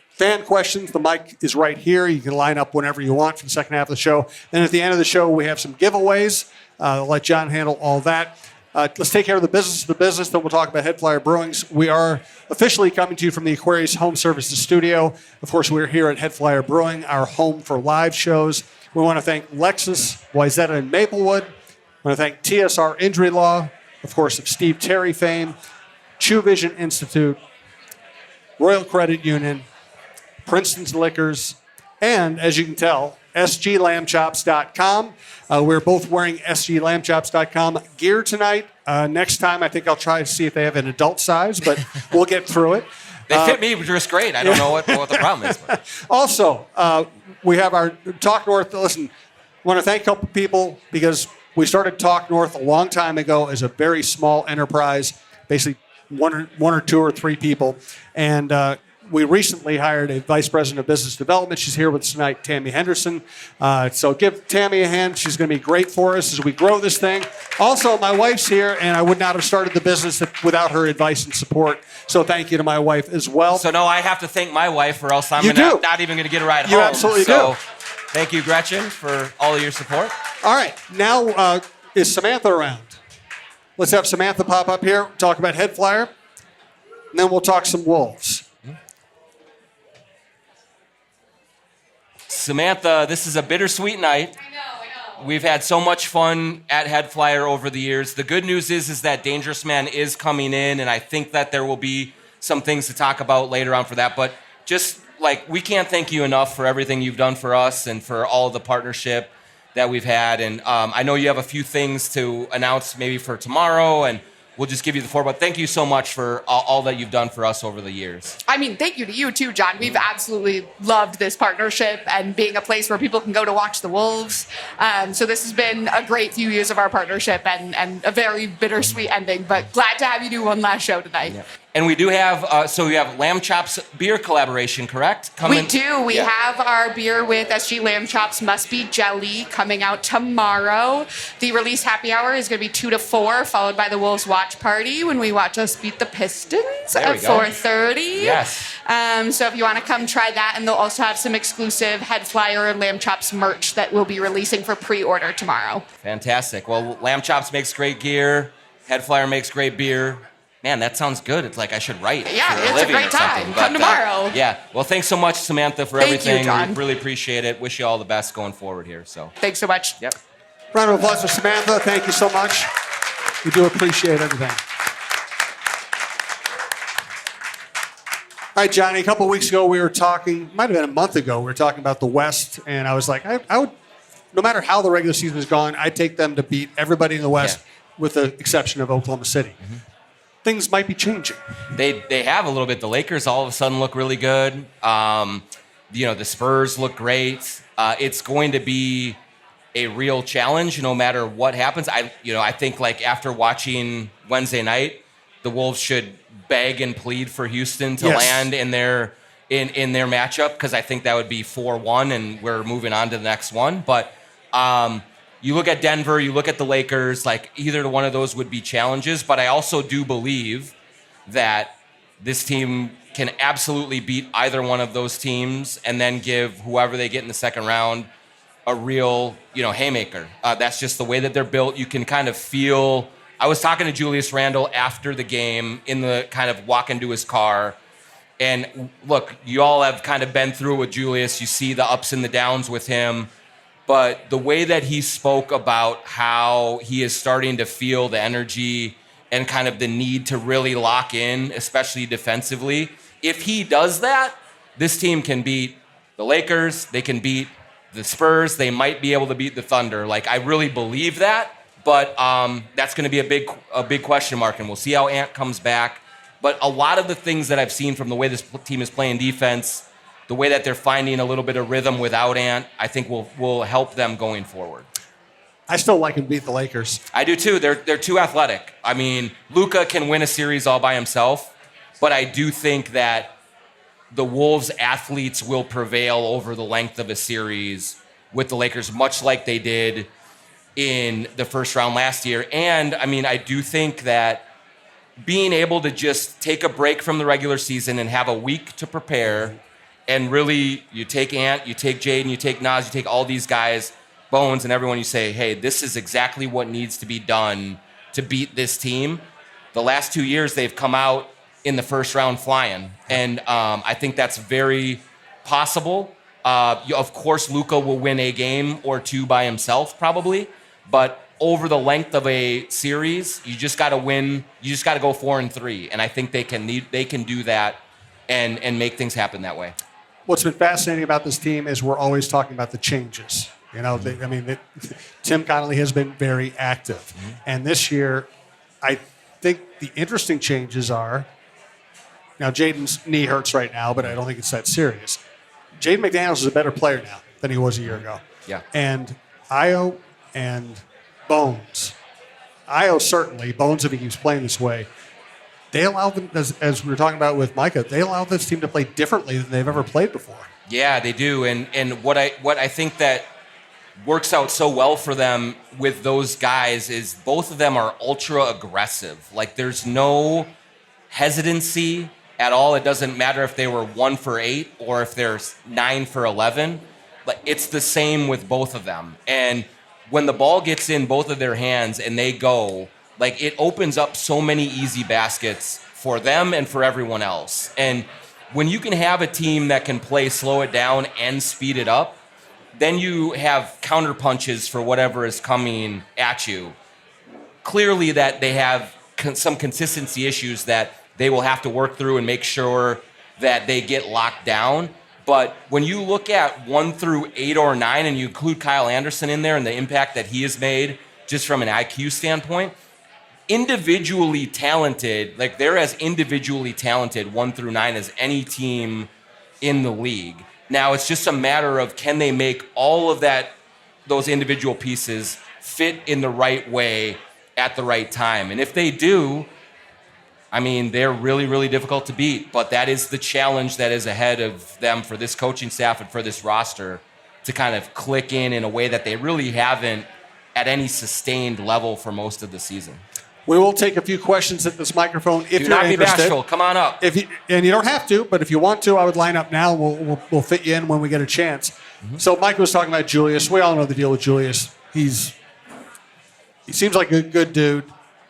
S1: fan questions. The mic is right here. You can line up whenever you want for the second half of the show. Then at the end of the show, we have some giveaways. I'll let Jon handle all that. Let's take care of the business. Then we'll talk about Headflyer Brewings. We are officially coming to you from the Aquarius Home Services Studio. Of course, we're here at Headflyer Brewing, our home for live shows. We want to thank Lexus, Wayzata, and Maplewood. We want to thank TSR Injury Law, of course, of Steve Terry fame, True Vision Institute, Royal Credit Union, Princeton's Liquors, and, as you can tell, sglambchops.com. We're both wearing sglambchops.com gear tonight. Next time, I think I'll try to see if they have an adult size, but we'll get through it.
S2: They fit me just great. I don't know what the problem is. But.
S1: Also, we have our Talk North. Listen, I want to thank a couple people because we started Talk North a long time ago as a very small enterprise, basically one or two or three people. And we recently hired a vice president of business development. She's here with us tonight, Tammy Henderson. So give Tammy a hand. She's going to be great for us as we grow this thing. Also, my wife's here, and I would not have started the business without her advice and support. So thank you to my wife as well.
S2: So no, I have to thank my wife, or else I'm not even going to get a ride home.
S1: You absolutely do.
S2: Thank you, Gretchen, for all of your support.
S1: All right. Now, is Samantha around? Let's have Samantha pop up here, talk about Headflyer, and then we'll talk some Wolves.
S2: Samantha, this is a bittersweet night.
S7: I know.
S2: We've had so much fun at Headflyer over the years. The good news is that Dangerous Man is coming in, and I think that there will be some things to talk about later on for that. But just we can't thank you enough for everything you've done for us and for all of the partnership that we've had. And I know you have a few things to announce maybe for tomorrow, and we'll just give you the floor. But thank you so much for all that you've done for us over the years.
S7: I mean, thank you to you too, Jon. We've absolutely loved this partnership and being a place where people can go to watch the Wolves. So this has been a great few years of our partnership and a very bittersweet ending. But glad to have you do one last show tonight.
S2: Yeah. And we do have, so we have Lamb Chops beer collaboration, correct?
S7: We do. We have our beer with SG Lamb Chops Must Be Jelly coming out tomorrow. The release happy hour is going to be 2 to 4, followed by the Wolves watch party when we watch us beat the Pistons at 4:30.
S2: Yes.
S7: So if you want to come try that, and they'll also have some exclusive Headflyer and Lamb Chops merch that we'll be releasing for pre-order tomorrow.
S2: Fantastic. Well, Lamb Chops makes great gear. Headflyer makes great beer. Man, that sounds good. It's like I should write.
S7: Yeah,
S2: for a
S7: it's a
S2: living
S7: great
S2: or something.
S7: time.
S2: But,
S7: Come tomorrow.
S2: Yeah. Well, thanks so much, Samantha, for
S7: Thank you,
S2: everything.
S7: Jon.
S2: We really appreciate it. Wish you all the best going forward here. So.
S7: Thanks so much.
S2: Yep.
S1: Round of applause for Samantha. Thank you so much. We do appreciate everything. All right, Johnny, a couple of weeks ago we were talking, might have been a month ago, we were talking about the West, and I was like, I would, no matter how the regular season is gone, I'd take them to beat everybody in the West with the exception of Oklahoma City. Mm-hmm. Things might be changing.
S2: They have a little bit. The Lakers all of a sudden look really good. The Spurs look great. It's going to be a real challenge no matter what happens. I think like after watching Wednesday night, the Wolves should beg and plead for Houston to land in their matchup, because I think that would be 4-1 and we're moving on to the next one. But you look at Denver, you look at the Lakers, like either one of those would be challenges. But I also do believe that this team can absolutely beat either one of those teams and then give whoever they get in the second round a real, haymaker. That's just the way that they're built. You can kind of feel. I was talking to Julius Randle after the game in the kind of walking to his car. And look, you all have kind of been through it with Julius. You see the ups and the downs with him. But the way that he spoke about how he is starting to feel the energy and kind of the need to really lock in, especially defensively, if he does that, this team can beat the Lakers, they can beat the Spurs, they might be able to beat the Thunder. Like, I really believe that, but that's going to be a big question mark, and we'll see how Ant comes back. But a lot of the things that I've seen from the way this team is playing defense, the way that they're finding a little bit of rhythm without Ant, I think will help them going forward.
S1: I still like him to beat the Lakers.
S2: I do too. They're too athletic. I mean, Luka can win a series all by himself, but I do think that the Wolves athletes will prevail over the length of a series with the Lakers, much like they did in the first round last year. And I mean, I do think that being able to just take a break from the regular season and have a week to prepare, and really, you take Ant, you take Jaden, you take Naz, you take all these guys, Bones, and everyone, you say, hey, this is exactly what needs to be done to beat this team. The last 2 years, they've come out in the first round flying. And I think that's very possible. Of course, Luka will win a game or two by himself, probably. But over the length of a series, you just got to win. You just got to go 4-3. And I think they can do that and make things happen that way.
S1: What's been fascinating about this team is we're always talking about the changes. Tim Connolly has been very active. Mm-hmm. And this year, I think the interesting changes are, now Jaden's knee hurts right now, but I don't think it's that serious. Jaden McDaniels is a better player now than he was a year ago.
S2: Yeah.
S1: And Io and Bones. Io certainly, Bones if he keeps playing this way, they allow them, as we were talking about with Micah, they allow this team to play differently than they've ever played before.
S2: Yeah, they do. And what I think that works out so well for them with those guys is both of them are ultra aggressive. Like, there's no hesitancy at all. It doesn't matter if they were 1 for 8 or if they're 9 for 11. But it's the same with both of them. And when the ball gets in both of their hands and they go, like, it opens up so many easy baskets for them and for everyone else. And when you can have a team that can play slow it down and speed it up, then you have counter punches for whatever is coming at you. Clearly that they have some consistency issues that they will have to work through and make sure that they get locked down. But when you look at 1 through 8 or 9 and you include Kyle Anderson in there and the impact that he has made just from an IQ standpoint, individually talented, like they're as individually talented 1 through 9 as any team in the league. Now it's just a matter of, can they make all of those individual pieces fit in the right way at the right time? And if they do, I mean, they're really, really difficult to beat, but that is the challenge that is ahead of them for this coaching staff and for this roster to kind of click in a way that they really haven't at any sustained level for most of the season.
S1: We will take a few questions at this microphone if
S2: Do
S1: you're
S2: not be
S1: interested.
S2: bashful. Come on up.
S1: And you don't have to, but if you want to, I would line up now. We'll fit you in when we get a chance.
S2: Mm-hmm.
S1: So Mike was talking about Julius. We all know the deal with Julius. He seems like a good dude.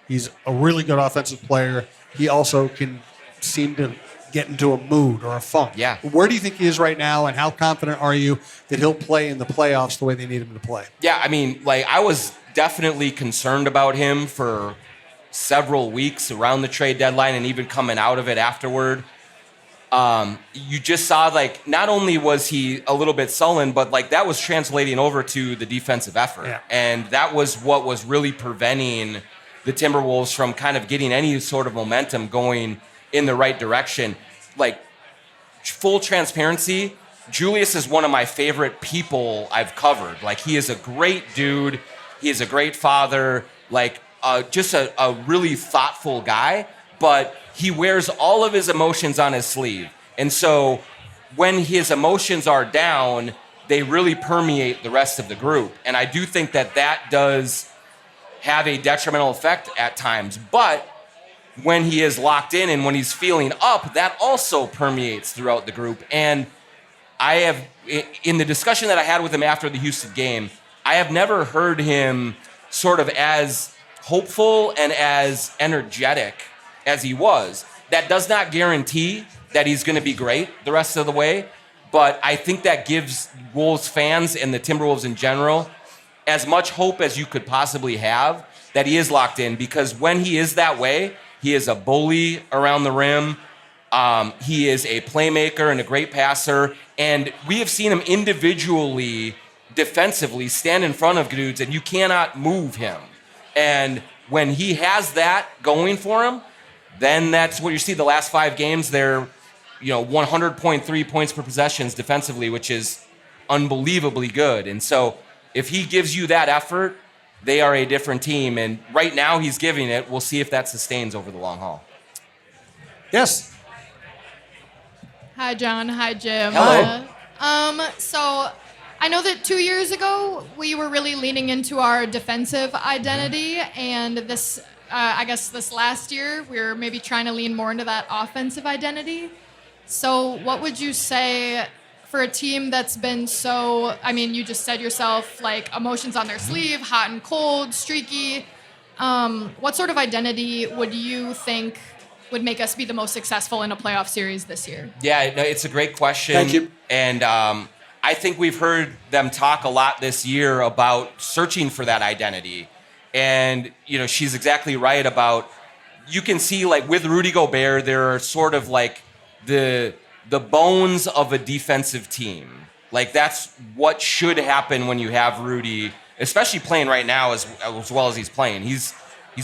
S1: He's a really good offensive player. He also can seem to get into a mood or a funk.
S2: Yeah.
S1: Where do you think he is right now, and how confident are you that he'll play in the playoffs the way they need him to play?
S2: Yeah, I mean, like, I was definitely concerned about him for several weeks around the trade deadline and even coming out of it afterward. You just saw, like, not only was he a little bit sullen, but, like, that was translating over to the defensive effort.
S1: Yeah.
S2: And that was what was really preventing the Timberwolves from kind of getting any sort of momentum going in the right direction. Like, full transparency, Julius is one of my favorite people I've covered. Like, he is a great dude. He is a great father. Like, just a really thoughtful guy. But he wears all of his emotions on his sleeve. And so when his emotions are down, they really permeate the rest of the group. And I do think that that does have a detrimental effect at times. But when he is locked in and when he's feeling up, that also permeates throughout the group. And I have, in the discussion that I had with him after the Houston game, I have never heard him sort of as hopeful and as energetic as he was. That does not guarantee that he's going to be great the rest of the way, but I think that gives Wolves fans and the Timberwolves in general as much hope as you could possibly have that he is locked in, because when he is that way, he is a bully around the rim. He is a playmaker and a great passer, and we have seen him individually, defensively, stand in front of dudes, and you cannot move him. And when he has that going for him, then that's what you see. The last 5 games, they're 100.3 points per possessions defensively, which is unbelievably good. And so if he gives you that effort, they are a different team. And right now he's giving it. We'll see if that sustains over the long haul.
S1: Yes.
S8: Hi, John. Hi, Jim.
S2: Hello.
S8: So I know that 2 years ago we were really leaning into our defensive identity, and this, I guess this last year we were maybe trying to lean more into that offensive identity. So what would you say for a team that's been so, I mean, you just said yourself, like, emotions on their sleeve, hot and cold, streaky. What sort of identity would you think would make us be the most successful in a playoff series this year?
S2: Yeah, no, it's a great question.
S1: Thank you.
S2: And I think we've heard them talk a lot this year about searching for that identity. And, she's exactly right about, you can see, like, with Rudy Gobert, there are sort of like the bones of a defensive team. Like, that's what should happen when you have Rudy, especially playing right now as well as he's playing. He's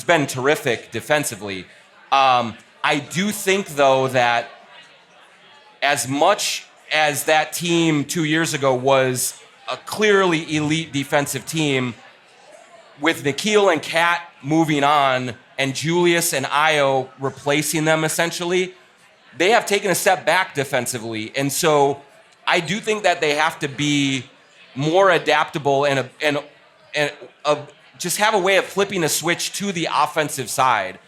S2: been terrific defensively. I do think, though, that as much as that team 2 years ago was a clearly elite defensive team, with Nikhil and Kat moving on and Julius and Io replacing them essentially, they have taken a step back defensively. And so I do think that they have to be more adaptable and just have a way of flipping a switch to the offensive side.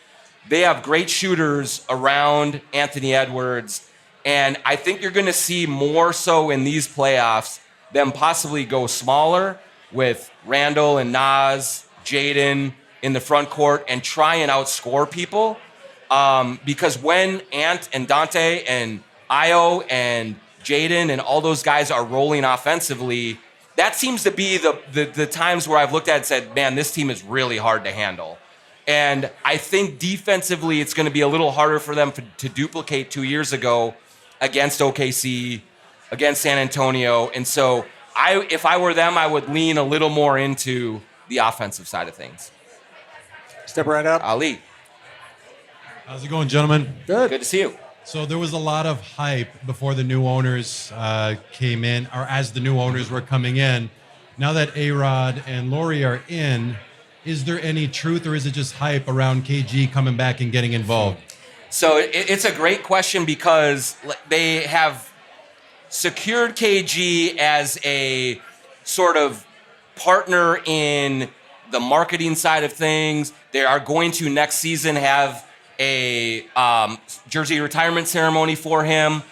S2: They have great shooters around Anthony Edwards, and I think you're going to see more so in these playoffs them possibly go smaller with Randall and Nas, Jaden in the front court and try and outscore people. Because when Ant and Dante and Io and Jaden and all those guys are rolling offensively, that seems to be the times where I've looked at it and said, man, this team is really hard to handle. And I think defensively it's going to be a little harder for them to duplicate 2 years ago against OKC, against San Antonio. And so if I were them, I would lean a little more into the offensive side of things.
S1: Step right up.
S2: Ali.
S9: How's it going, gentlemen?
S1: Good.
S2: Good to see you.
S9: So there was a lot of hype before the new owners came in, or as the new owners were coming in. Now that A-Rod and Lori are in, is there any truth, or is it just hype around KG coming back and getting involved?
S2: So it's a great question because they have secured KG as a sort of partner in the marketing side of things. They are going to next season have a jersey retirement ceremony for him.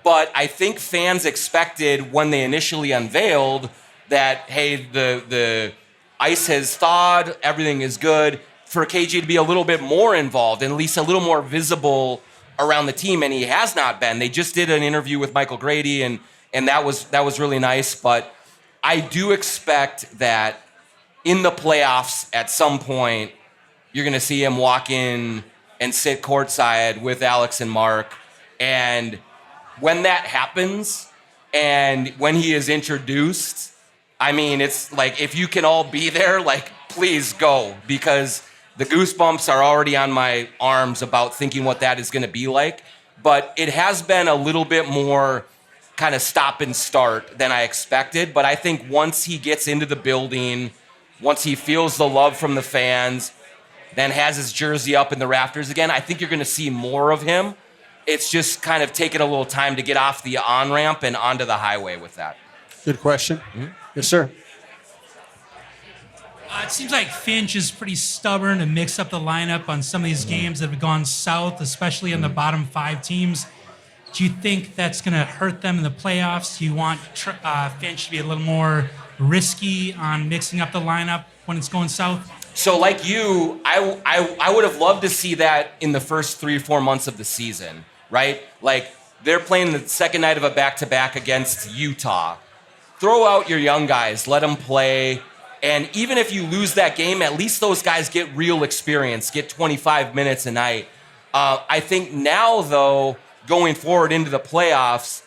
S2: But I think fans expected when they initially unveiled that, hey, the ice has thawed, everything is good, for KG to be a little bit more involved and at least a little more visible around the team, and he has not been. They just did an interview with Michael Grady, and that was really nice. But I do expect that in the playoffs at some point, you're going to see him walk in and sit courtside with Alex and Mark. And when that happens and when he is introduced, I mean, it's like, if you can all be there, like, please go, because the goosebumps are already on my arms about thinking what that is going to be like. But it has been a little bit more kind of stop and start than I expected. But I think once he gets into the building, once he feels the love from the fans, then has his jersey up in the rafters again, I think you're going to see more of him. It's just kind of taking a little time to get off the on-ramp and onto the highway with that.
S1: Good question. Mm-hmm. Yes, sir.
S10: It seems like Finch is pretty stubborn to mix up the lineup on some of these games that have gone south, especially on the bottom 5 teams. Do you think that's going to hurt them in the playoffs? Do you want Finch to be a little more risky on mixing up the lineup when it's going south?
S2: So like you, I would have loved to see that in the first 3 or 4 months of the season, right? Like, they're playing the second night of a back-to-back against Utah. Throw out your young guys, let them play. And even if you lose that game, at least those guys get real experience, get 25 minutes a night. I think now, though, going forward into the playoffs,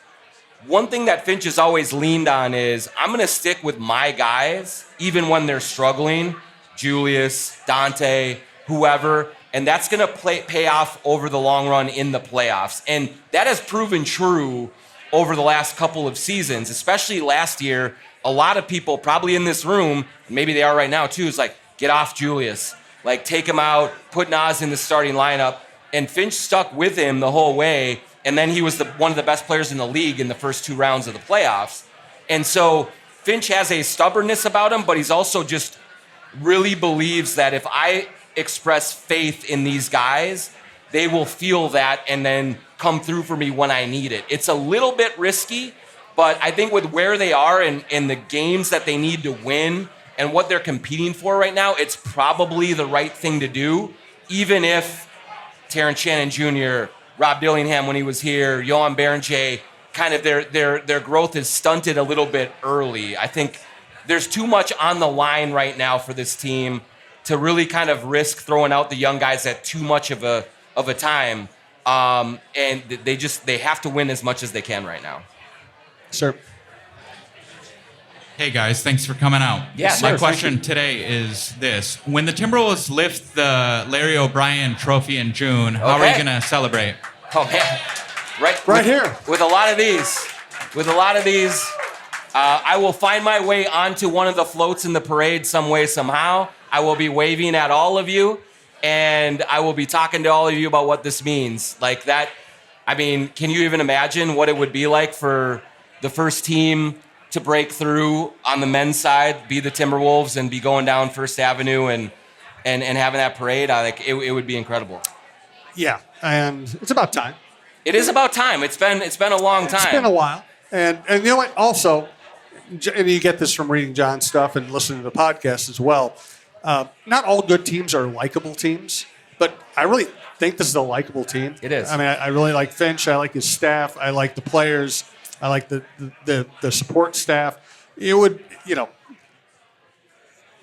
S2: one thing that Finch has always leaned on is, I'm going to stick with my guys, even when they're struggling, Julius, Dante, whoever, and that's going to pay off over the long run in the playoffs. And that has proven true over the last couple of seasons, especially last year. A lot of people probably in this room, maybe they are right now too, is like, get off Julius. Like, take him out, put Nas in the starting lineup. And Finch stuck with him the whole way. And then he was one of the best players in the league in the first 2 rounds of the playoffs. And so Finch has a stubbornness about him, but he's also just really believes that if I express faith in these guys, they will feel that and then come through for me when I need it. It's a little bit risky, but I think with where they are and the games that they need to win and what they're competing for right now, it's probably the right thing to do, even if Terrence Shannon Jr., Rob Dillingham when he was here, Johan Berenger, kind of their growth is stunted a little bit early. I think there's too much on the line right now for this team to really kind of risk throwing out the young guys at too much of a time. And they have to win as much as they can right now.
S1: Sir.
S11: Hey guys, thanks for coming out.
S2: Yeah,
S11: My question today is this. When the Timberwolves lift the Larry O'Brien trophy in June, how are you going to celebrate?
S2: Oh, man.
S1: Right here.
S2: With a lot of these, I will find my way onto one of the floats in the parade some way, somehow. I will be waving at all of you, and I will be talking to all of you about what this means. Like that, I mean, can you even imagine what it would be like for the first team to break through on the men's side, be the Timberwolves, and be going down First Avenue and having that parade? It would be incredible.
S1: Yeah, and it's about time.
S2: It is about time. It's been a long time.
S1: It's been a while. And you know what? Also, and you get this from reading John's stuff and listening to the podcast as well, not all good teams are likable teams, but I really think this is a likable team.
S2: It is.
S1: I mean, I really like Finch. I like his staff. I like the players. I like the support staff. It would,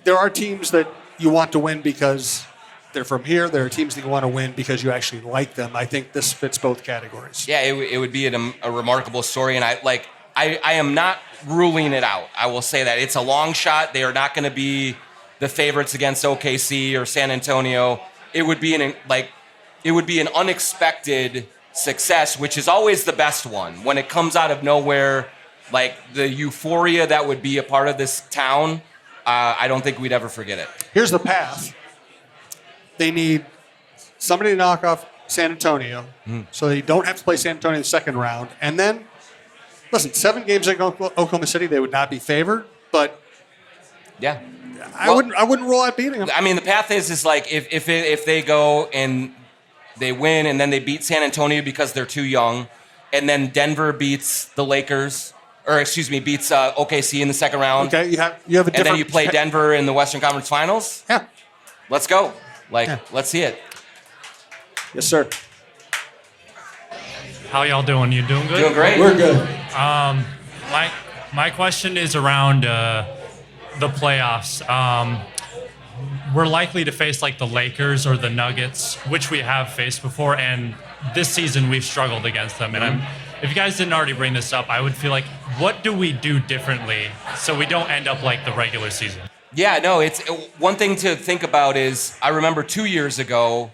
S1: there are teams that you want to win because they're from here. There are teams that you want to win because you actually like them. I think this fits both categories.
S2: Yeah, it would be a remarkable story, and I am not ruling it out. I will say that it's a long shot. They are not going to be the favorites against OKC or San Antonio. It would be an unexpected success, which is always the best one when it comes out of nowhere. Like the euphoria that would be a part of this town, I don't think we'd ever forget it.
S1: Here's the path. They need somebody to knock off San Antonio, so they don't have to play San Antonio in the second round. And then, listen, 7 games against Oklahoma City, they would not be favored, but
S2: Yeah.
S1: I wouldn't rule out beating them.
S2: I mean, the path is like if they go and they win and then they beat San Antonio because they're too young, and then Denver beats the Lakers, beats OKC in the second round.
S1: Okay, you have a different.
S2: And then you play Denver in the Western Conference Finals.
S1: Yeah.
S2: Let's go. Let's see it.
S1: Yes, sir.
S12: How y'all doing? You doing good?
S2: Doing great.
S1: We're good.
S12: My question is around the playoffs. We're likely to face like the Lakers or the Nuggets, which we have faced before, and this season we've struggled against them. And if you guys didn't already bring this up, I would feel like, what do we do differently so we don't end up like the regular season?
S2: Yeah, no, it's one thing to think about is I remember 2 years ago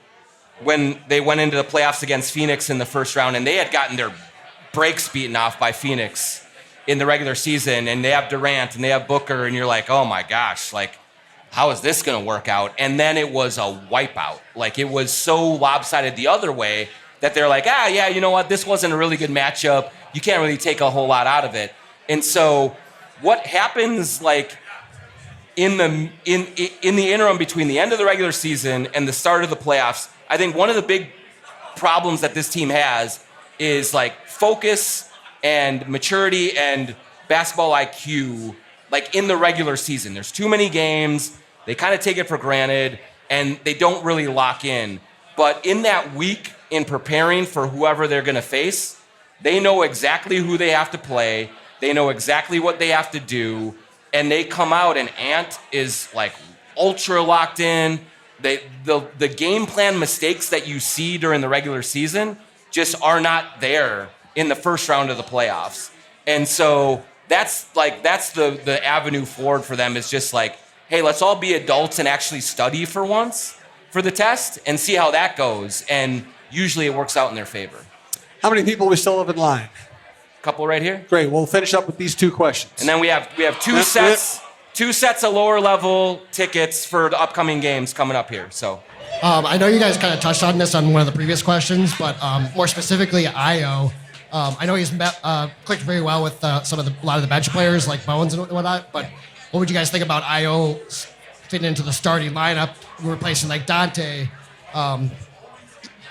S2: when they went into the playoffs against Phoenix in the first round, and they had gotten their brakes beaten off by Phoenix in the regular season, and they have Durant and they have Booker, and you're like, oh my gosh, like, how is this going to work out? And then it was a wipeout. Like, it was so lopsided the other way that they're like, yeah, you know what? This wasn't a really good matchup. You can't really take a whole lot out of it. And so what happens, like, in the interim between the end of the regular season and the start of the playoffs, I think one of the big problems that this team has is, like, focus and maturity and basketball IQ, like, in the regular season. There's too many games. They kind of take it for granted, and they don't really lock in. But in that week, in preparing for whoever they're going to face, they know exactly who they have to play. They know exactly what they have to do, and they come out, and Ant is, like, ultra locked in. The game plan mistakes that you see during the regular season just are not there in the first round of the playoffs. And so that's the avenue forward for them, is just like, hey, let's all be adults and actually study for once for the test and see how that goes. And usually it works out in their favor.
S1: How many people we still have in line?
S2: Couple right here.
S1: Great. We'll finish up with these 2 questions.
S2: And then we have two sets of lower level tickets for the upcoming games coming up here. So
S13: I know you guys kind of touched on this on one of the previous questions, but more specifically, Io. I know he's clicked very well with a lot of the bench players like Bones and whatnot. But what would you guys think about Io fitting into the starting lineup, replacing like Dante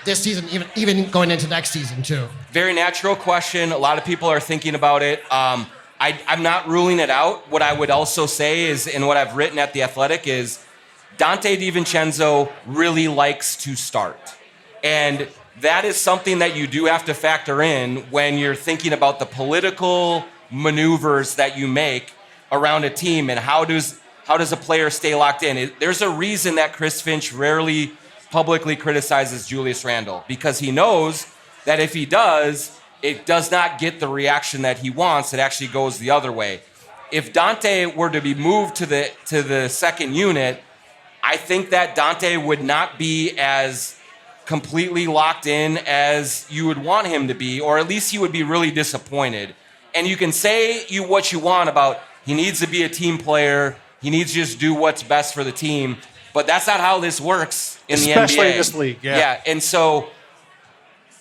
S13: this season, even going into next season too?
S2: Very natural question. A lot of people are thinking about it. I'm not ruling it out. What I would also say is, and what I've written at The Athletic is, Dante DiVincenzo really likes to start. And that is something that you do have to factor in when you're thinking about the political maneuvers that you make around a team and how does a player stay locked in. There's a reason that Chris Finch rarely publicly criticizes Julius Randle, because he knows that if he does, it does not get the reaction that he wants. It actually goes the other way. If Dante were to be moved to the second unit, I think that Dante would not be as completely locked in as you would want him to be, or at least he would be really disappointed. And you can say what you want about he needs to be a team player, he needs to just do what's best for the team, but that's not how this works in the NBA.
S1: Especially in this league, yeah.
S2: Yeah, and so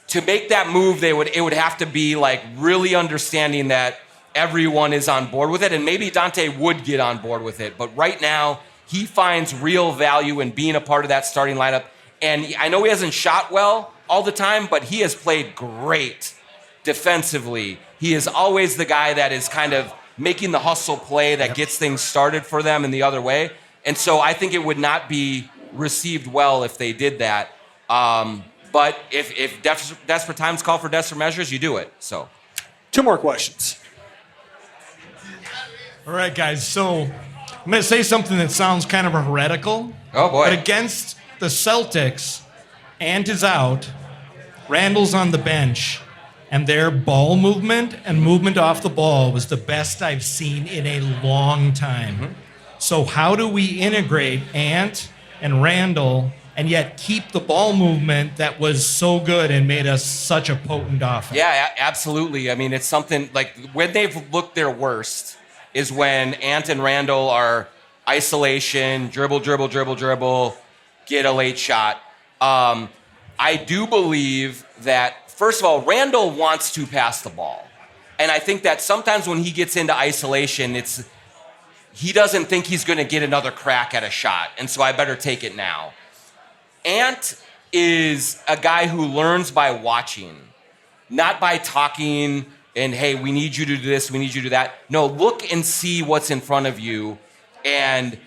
S2: to make that move, it would have to be like really understanding that everyone is on board with it, and maybe Dante would get on board with it, but right now he finds real value in being a part of that starting lineup. And I know he hasn't shot well all the time, but he has played great defensively. He is always the guy that is kind of making the hustle play that gets things started for them in the other way. And so I think it would not be received well if they did that. But if desperate times call for desperate measures, you do it. So
S1: 2 more questions.
S14: All right, guys. So I'm going to say something that sounds kind of heretical.
S2: Oh, boy.
S14: But against the Celtics, Ant is out, Randall's on the bench, and their ball movement and movement off the ball was the best I've seen in a long time. Mm-hmm. So how do we integrate Ant and Randall and yet keep the ball movement that was so good and made us such a potent offense?
S2: Yeah, absolutely. I mean, it's something like when they've looked their worst is when Ant and Randall are isolation, dribble, get a late shot. I do believe that, first of all, Randall wants to pass the ball. And I think that sometimes when he gets into isolation, he doesn't think he's going to get another crack at a shot. And so I better take it now. Ant is a guy who learns by watching, not by talking and, hey, we need you to do this, we need you to do that. No, look and see what's in front of you and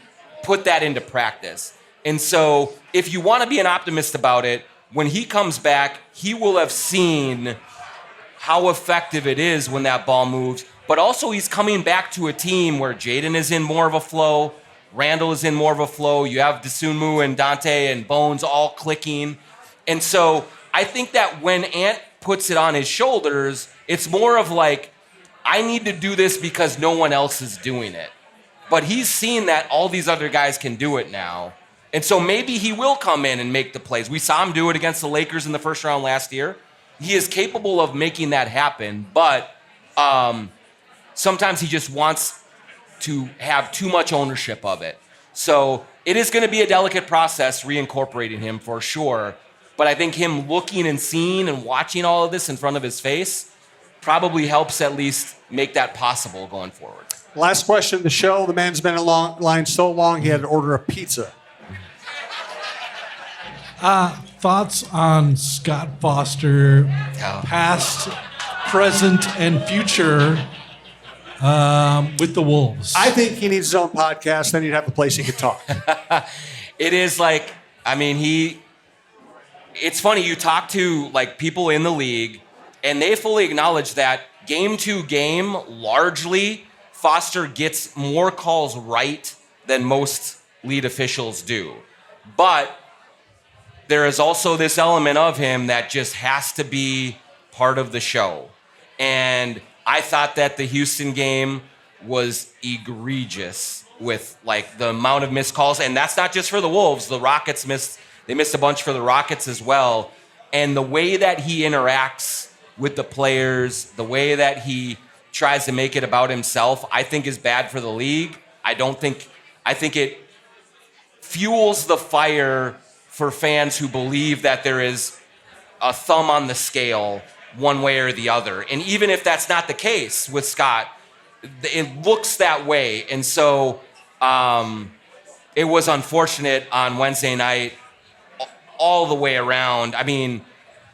S2: put that into practice. And so if you want to be an optimist about it, when he comes back, he will have seen how effective it is when that ball moves. But also he's coming back to a team where Jaden is in more of a flow, Randall is in more of a flow, you have Dosunmu and Dante and Bones all clicking. And so I think that when Ant puts it on his shoulders, it's more of like, I need to do this because no one else is doing it. But he's seen that all these other guys can do it now. And so maybe he will come in and make the plays. We saw him do it against the Lakers in the first round last year. He is capable of making that happen, but sometimes he just wants to have too much ownership of it. So it is going to be a delicate process reincorporating him for sure. But I think him looking and seeing and watching all of this in front of his face probably helps at least make that possible going forward.
S1: Last question of the show. The man's been in line so long he had to order a pizza.
S14: Thoughts on Scott Foster, past, present, and future with the Wolves?
S1: I think he needs his own podcast. Then he'd have a place he could talk.
S2: It is like, I mean, it's funny, you talk to like people in the league and they fully acknowledge that game to game, largely, Foster gets more calls right than most lead officials do. But there is also this element of him that just has to be part of the show. And I thought that the Houston game was egregious with like the amount of missed calls. And that's not just for the Wolves. The Rockets missed a bunch for the Rockets as well. And the way that he interacts with the players, the way that he tries to make it about himself, I think is bad for the league. I think it fuels the fire for fans who believe that there is a thumb on the scale one way or the other. And even if that's not the case with Scott, it looks that way. And so it was unfortunate on Wednesday night all the way around. I mean,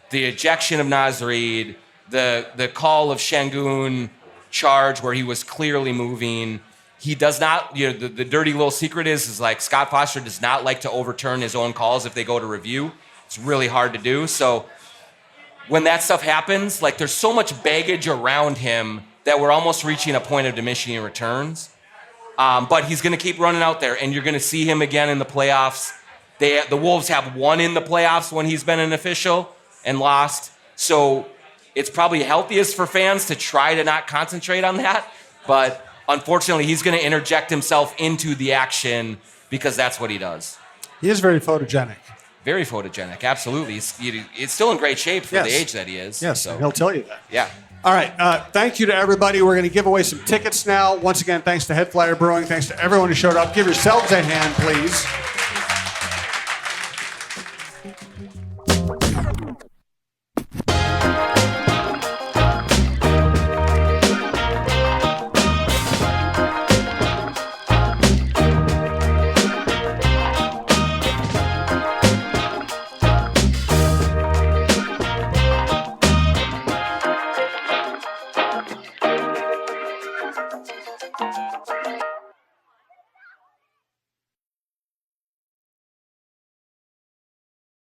S2: the ejection of Nasrid, the call of Şengün charge where he was clearly moving. He does not, the dirty little secret is like Scott Foster does not like to overturn his own calls if they go to review. It's really hard to do. So when that stuff happens, like there's so much baggage around him that we're almost reaching a point of diminishing returns. But he's going to keep running out there, and you're going to see him again in the playoffs. The Wolves have won in the playoffs when he's been an official and lost. So it's probably healthiest for fans to try to not concentrate on that. But unfortunately, he's going to interject himself into the action because that's what he does.
S1: He is very photogenic.
S2: Very photogenic, absolutely. He's still in great shape for the age that he is.
S1: Yes,
S2: so.
S1: he'll tell you that.
S2: Yeah.
S1: All right. Thank you to everybody. We're going to give away some tickets now. Once again, thanks to Headflyer Brewing. Thanks to everyone who showed up. Give yourselves a hand, please.
S15: Thank you.